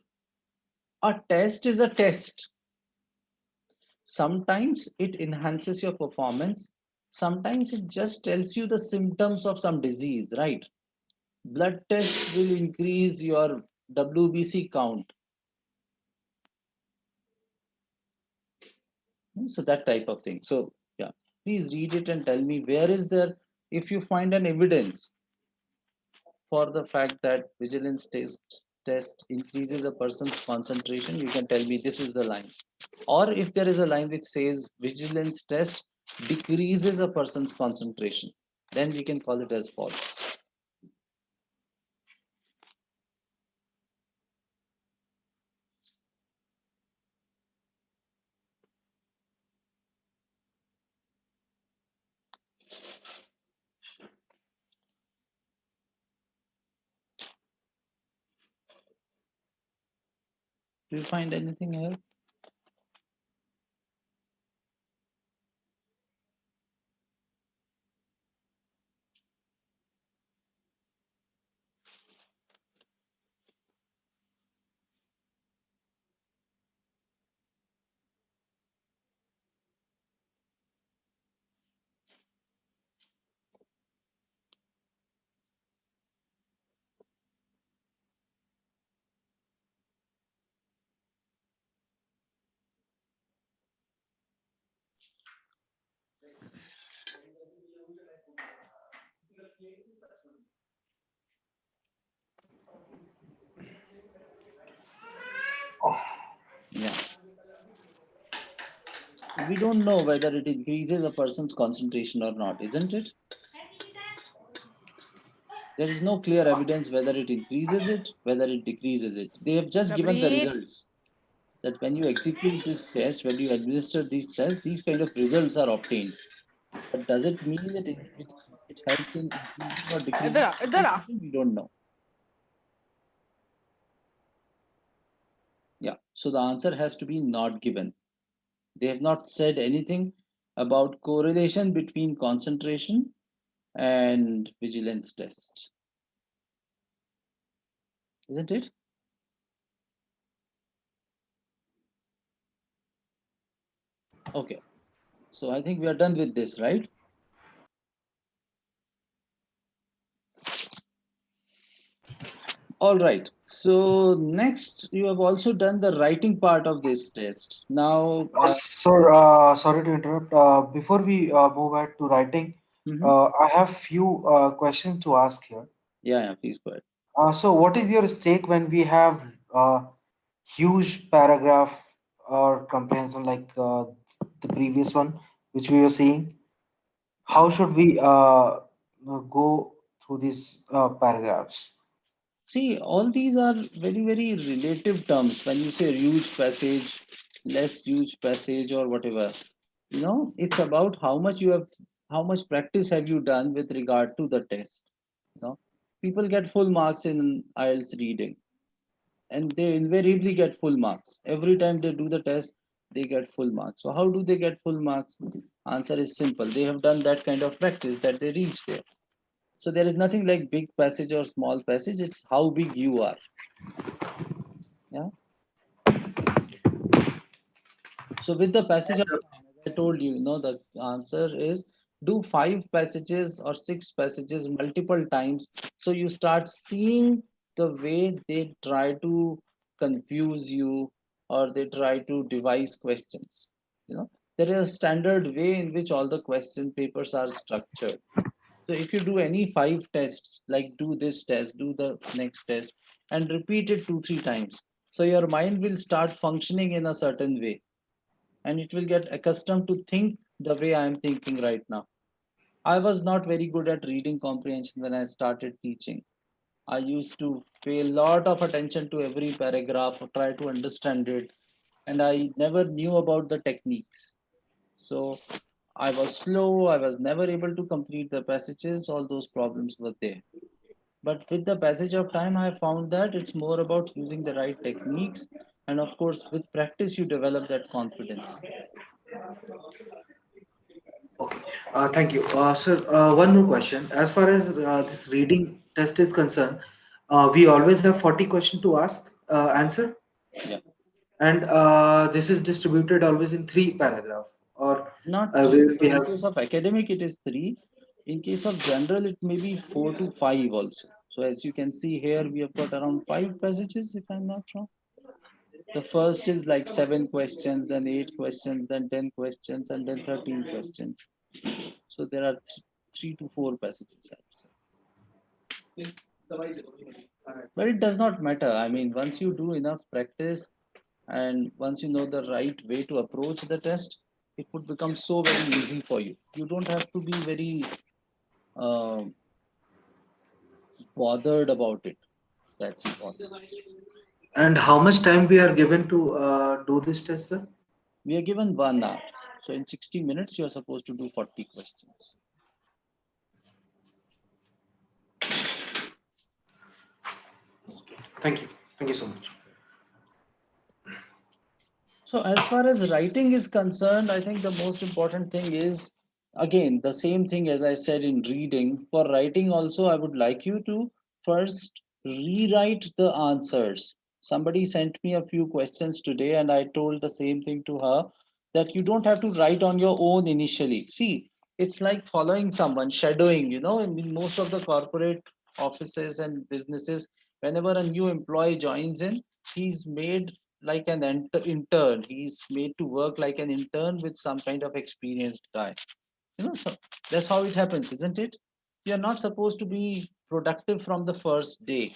a test is a test. Sometimes it enhances your performance. Sometimes it just tells you the symptoms of some disease, right? Blood test will increase your WBC count. So that type of thing. So yeah, please read it and tell me where is there, if you find an evidence for the fact that vigilance test increases a person's concentration, you can tell me this is the line. Or if there is a line which says vigilance test decreases a person's concentration, then we can call it as false. Do you find anything here? Yeah. We don't know whether it increases a person's concentration or not, isn't it? There is no clear evidence whether it increases it, whether it decreases it. They have just given the results. That when you execute this test, when you administer these tests, these kind of results are obtained. But does it mean that it helps in increasing or decreasing concentration? We don't know. Yeah, so the answer has to be not given. They have not said anything about correlation between concentration and vigilance test. Isn't it? Okay. So I think we are done with this, right? All right. So next, you have also done the writing part of this test. Now, Sir, sorry to interrupt. Before we move ahead to writing, mhm. I have few questions to ask here. Yeah, please go ahead. So, what is your stake when we have huge paragraph or comprehension like the previous one, which we were seeing? How should we go through these paragraphs? See, all these are very, very relative terms. When you say huge passage, less huge passage, or whatever, it's about how much practice have you done with regard to the test. You know, people get full marks in IELTS reading, and they invariably get full marks every time they do the test. They get full marks. So how do they get full marks? Answer is simple. They have done that kind of practice that they reach there. So there is nothing like big passage or small passage. It's how big you are. Yeah. So with the passage of time, as I told you, the answer is do 5 passages or 6 passages multiple times. So you start seeing the way they try to confuse you, or they try to devise questions. There is a standard way in which all the question papers are structured. So if you do any 5 tests, like do this test, do the next test, and repeat it 2, 3 times, so your mind will start functioning in a certain way, and it will get accustomed to think the way I am thinking right now. I was not very good at reading comprehension when I started teaching. I used to pay a lot of attention to every paragraph, try to understand it, and I never knew about the techniques. So I was slow, I was never able to complete the passages, all those problems were there. But with the passage of time, I found that it's more about using the right techniques, and of course, with practice, you develop that confidence. Okay, thank you. Sir, one more question. As far as this reading test is concerned, we always have 40 questions to ask, answer, Yeah. and this is distributed always in 3 paragraph, or Not three. where So we in have. case of academic, it is three. In case of general, it may be 4 to 5 also. So as you can see here, we have got around 5 passages, if I'm not wrong. The first is like 7 questions, then 8 questions, then 10 questions, and then 13 questions. So there are 3 to 4 passages, I would say. But it does not matter. I mean, once you do enough practice, and once you know the right way to approach the test, it would become so very easy for you. You don't have to be very uh, bothered about it. That's important. And how much time we are given to do this test, sir? We are given 1 hour. So in 60 minutes, you are supposed to do 40 questions. Thank you. Thank you so much. So as far as writing is concerned, I think the most important thing is, again, the same thing as I said in reading. For writing also, I would like you to first rewrite the answers. Somebody sent me a few questions today, and I told the same thing to her, that you don't have to write on your own initially. See, it's like following someone, shadowing, in most of the corporate offices and businesses, whenever a new employee joins in, he's made like an intern. He's made to work like an intern with some kind of experienced guy. So that's how it happens, isn't it? You're not supposed to be productive from the first day.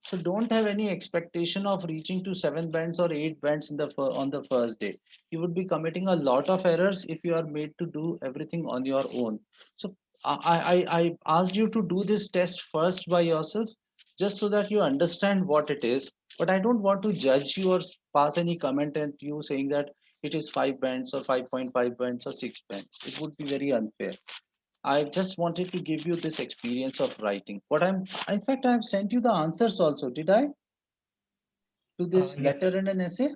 So don't have any expectation of reaching to 7 bands or 8 bands on the first day. You would be committing a lot of errors if you are made to do everything on your own. So I asked you to do this test first by yourself, just so that you understand what it is. But I don't want to judge you or pass any comment at you saying that it is 5 bands or 5.5 bands or 6 bands. It would be very unfair. I just wanted to give you this experience of writing. In fact, I've sent you the answers also. Did I? To this Yes. letter and an essay?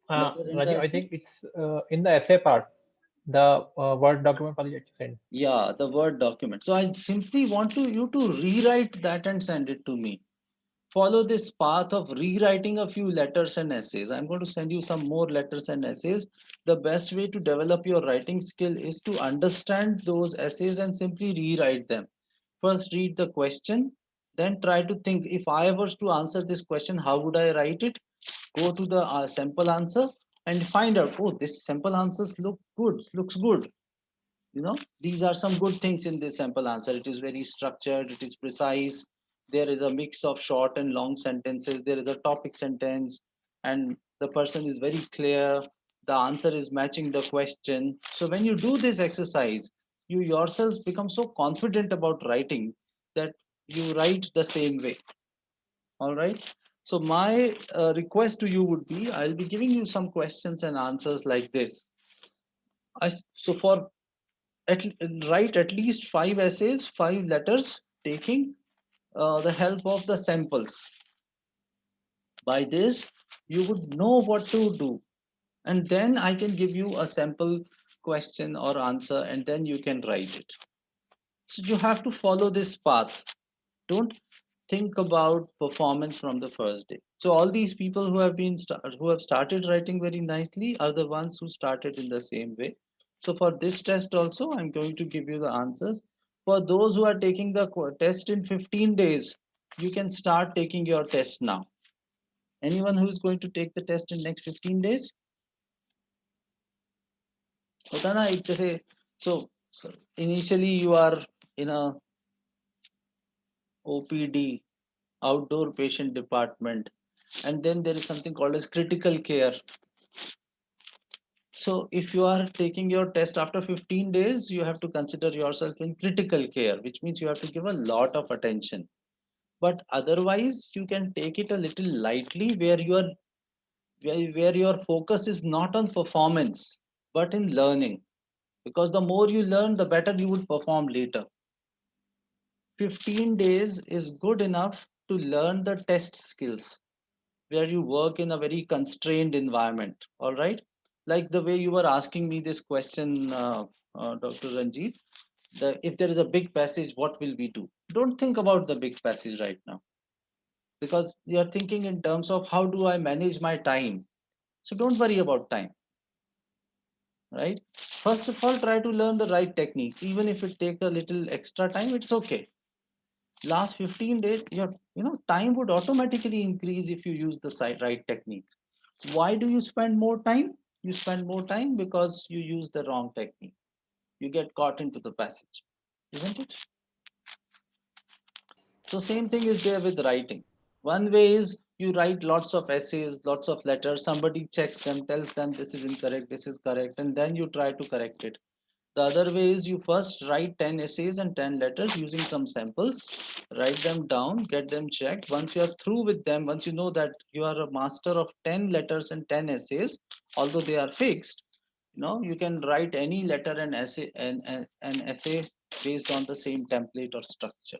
Letter and the Rajiv, I essay? think it's in the essay part, the Word document file that you sent. Yeah, the Word document. So I simply want you to rewrite that and send it to me. Follow this path of rewriting a few letters and essays. I'm going to send you some more letters and essays. The best way to develop your writing skill is to understand those essays and simply rewrite them. First, read the question, Then try to think, if I was to answer this question, how would I write it? Go to the sample answer and find out, oh, this sample answers looks good. These are some good things in this sample answer. It is very structured, it is precise. There is a mix of short and long sentences. There is a topic sentence, and the person is very clear. The answer is matching the question. So when you do this exercise, you yourself become so confident about writing that you write the same way. All right. So my request to you would be, I'll be giving you some questions and answers like this. So for write at least 5 essays, 5 letters, taking the help of the samples. By this, you would know what to do, and then I can give you a sample question or answer, and then you can write it. So you have to follow this path. Don't think about performance from the first day. So all these people who have started writing very nicely are the ones who started in the same way. So for this test also, I'm going to give you the answers. For those who are taking the test in 15 days, you can start taking your test now. Anyone who is going to take the test in next 15 days? होता ना एक जैसे, so initially you are in a OPD, outdoor patient department, and then there is something called as critical care. So if you are taking your test after 15 days, you have to consider yourself in critical care, which means you have to give a lot of attention. But otherwise, you can take it a little lightly, where your focus is not on performance, but in learning. Because the more you learn, the better you would perform later. 15 days is good enough to learn the test skills, where you work in a very constrained environment. All right, like the way you were asking me this question, Dr. Ranjit, if there is a big passage, what will we do? Don't think about the big passage right now, because you are thinking in terms of how do I manage my time. So don't worry about time, right? First of all, try to learn the right techniques. Even if it takes a little extra time, it's okay. Last 15 days, your time would automatically increase if you use the right technique. Why do you spend more time? You spend more time because you use the wrong technique. You get caught into the passage, isn't it? So same thing is there with writing. One way is you write lots of essays, lots of letters, somebody checks them, tells them this is incorrect, this is correct, and then you try to correct it. The other way is you first write 10 essays and 10 letters using some samples, write them down, get them checked. Once you are through with them, once you know that you are a master of 10 letters and 10 essays, although they are fixed, you can write any letter and essay and an essay based on the same template or structure.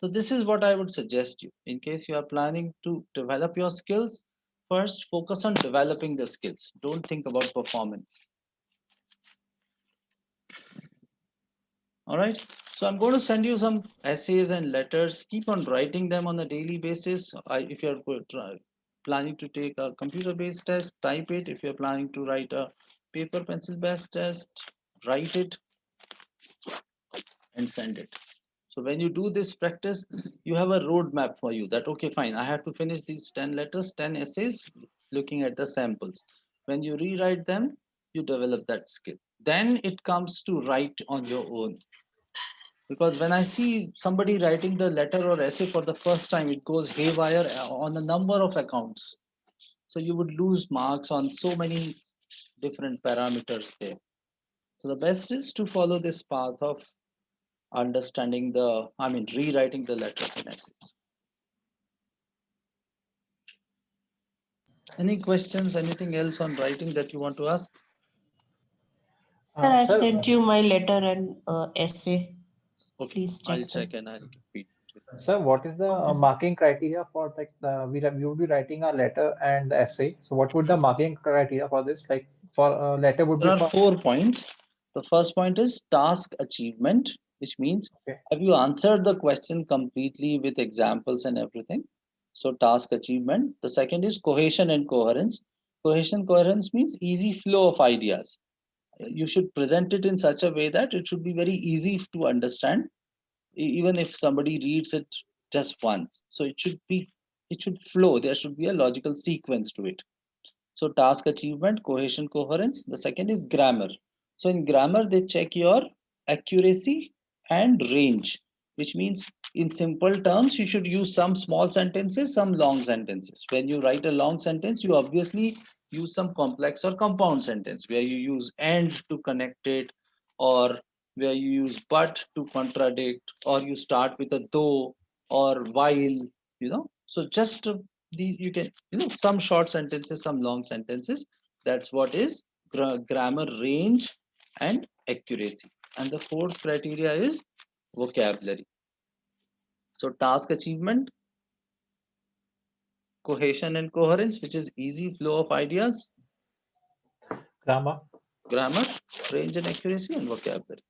So this is what I would suggest you. In case you are planning to develop your skills, first focus on developing the skills. Don't think about performance. All right. So I'm going to send you some essays and letters. Keep on writing them on a daily basis. If you're planning to take a computer-based test, type it. If you're planning to write a paper pencil-based test, write it and send it. So when you do this practice, you have a roadmap for you that, okay, fine, I have to finish these 10 letters, 10 essays, looking at the samples. When you rewrite them, you develop that skill. Then it comes to write on your own. Because when I see somebody writing the letter or essay for the first time, it goes haywire on a number of accounts. So you would lose marks on so many different parameters there. So the best is to follow this path of rewriting the letters and essays. Any questions, anything else on writing that you want to ask? Sir, I've Sir, sent you my letter and essay. Okay, Please I'll check check them. and I'll repeat. Sir, what is the marking criteria for we will be writing a letter and the essay. So what would the marking criteria for this? Like for a letter would There be are 4 points. The first point is task achievement, which means okay. have you answered the question completely with examples and everything? So task achievement. The second is cohesion and coherence. Coherence means easy flow of ideas. You should present it in such a way that it should be very easy to understand. Even if somebody reads it just once. So it should flow. There should be a logical sequence to it. So task achievement, cohesion, coherence. The second is grammar. So in grammar, they check your accuracy and range, which means in simple terms, you should use some small sentences, some long sentences. When you write a long sentence, you obviously use some complex or compound sentence where you use and to connect it, or where you use but to contradict, or you start with a though or while, So just you can, some short sentences, some long sentences. That's what is grammar, range, and accuracy. And the fourth criteria is vocabulary. So task achievement, cohesion and coherence, which is easy flow of ideas, Grammar. grammar, range and accuracy, and vocabulary.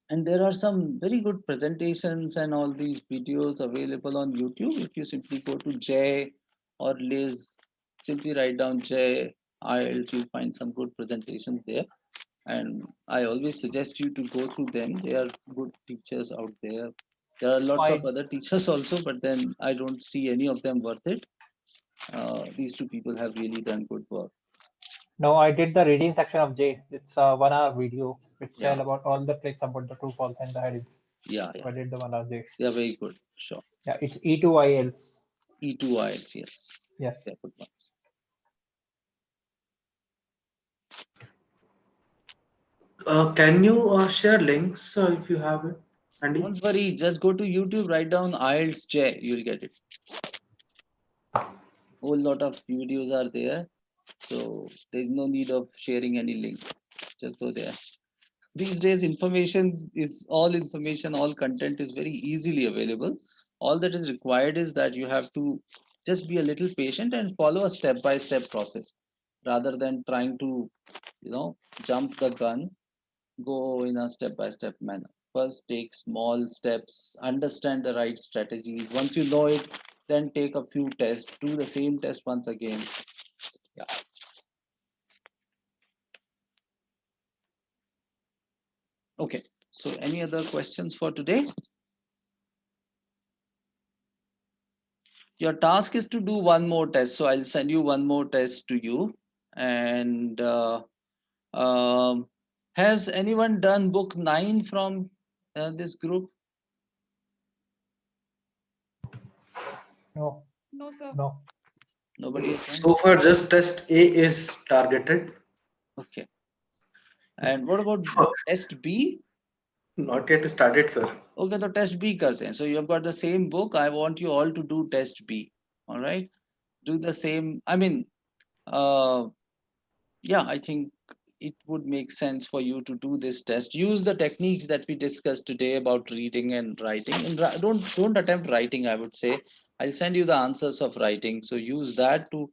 And there are some very good presentations and all these videos available on YouTube. If you simply go to Jay or Liz, simply write down Jay IELTS, you'll find some good presentations there. And I always suggest you to go through them. They are good teachers out there. There are lots of other teachers also, but then I don't see any of them worth it. These two people have really done good work. No, I did the reading section of J. It's a 1 hour video which Yeah. tell about all the tricks about the true, false, and the headings. Yeah, I did the 1 hour J. they are very good. Sure. Yeah, it's E2IL. E2 IELTS, yes. Yes. They're good ones. Can you share links if you have it, Andy? Don't worry, just go to YouTube, write down IELTS J, you'll get it. Whole lot of videos are there, so there's no need of sharing any link. Just go there. These days, all information, all content is very easily available. All that is required is that you have to just be a little patient and follow a step-by-step process, rather than trying to, jump the gun. Go in a step-by-step manner. First, take small steps, understand the right strategies. Once you know it, then take a few tests, do the same test once again. Yeah. Okay, so any other questions for today? Your task is to do one more test. So I'll send you one more test to you. And has anyone done book 9 from this group? No. No, sir. No. Nobody has done? So far, just test A is targeted. Okay. And what about test B? Not yet started, sir. Okay, so test B karte hain. So you have got the same book. I want you all to do test B. All right. Do the same. I mean, yeah, I think it would make sense for you to do this test. Use the techniques that we discussed today about reading and writing. And don't attempt writing, I would say. I'll send you the answers of writing. So use that to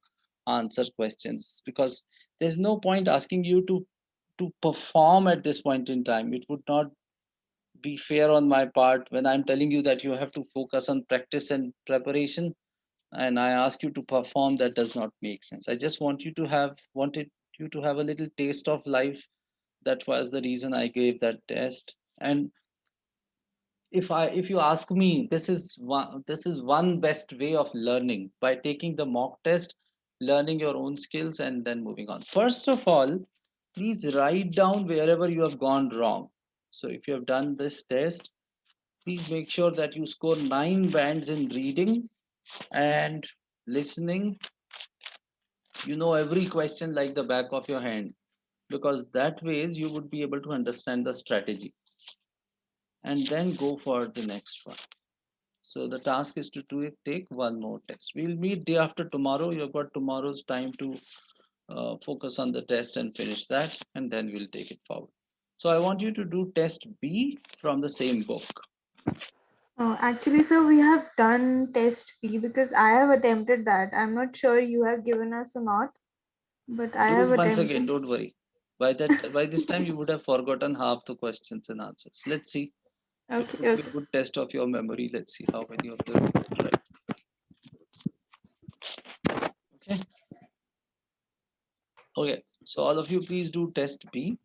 answer questions, because there's no point asking you to perform at this point in time. It would not be fair on my part when I'm telling you that you have to focus on practice and preparation, and I ask you to perform. That does not make sense. I just wanted you to have a little taste of life. That was the reason I gave that test. And if you ask me, this is one best way of learning, by taking the mock test, learning your own skills, and then moving on. First of all, please write down wherever you have gone wrong. So if you have done this test, please make sure that you score 9 bands in reading and listening. You know every question like the back of your hand, because that ways you would be able to understand the strategy and then go for the next one. So the task is to take one more test. We'll meet day after tomorrow. You've got tomorrow's time to focus on the test and finish that, and then we'll take it forward. So I want you to do test B from the same book. Actually, sir, we have done test B because I have attempted that. I'm not sure you have given us or not, but I Do have it once attempted. again, don't worry. By this time you would have forgotten half the questions and answers. Let's see. It Okay, would be okay. a good test of your memory. Let's see how many of them you get right. Okay. Okay. So all of you please do test B,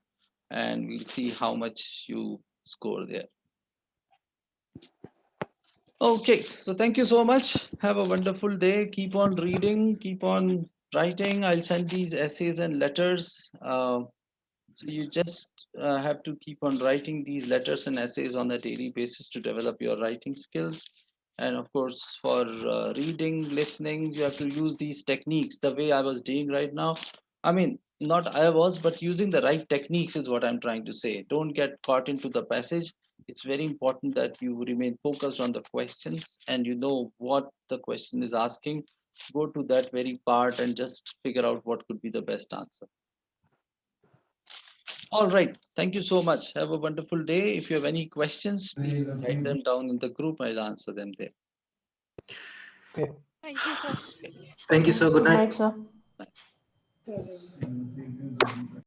and we'll see how much you score there. Okay, so thank you so much. Have a wonderful day. Keep on reading, keep on writing. I'll send these essays and letters. So you just have to keep on writing these letters and essays on a daily basis to develop your writing skills. And of course, for reading, listening, you have to use these techniques the way I was doing right now. I mean, not I was, but using the right techniques is what I'm trying to say. Don't get caught into the passage. It's very important that you remain focused on the questions and you know what the question is asking. Go to that very part and just figure out what could be the best answer. All right. Thank you so much. Have a wonderful day. If you have any questions, please write them down in the group. I'll answer them there. Okay. Thank you, sir. Thank you, sir. Good Good night. night, sir.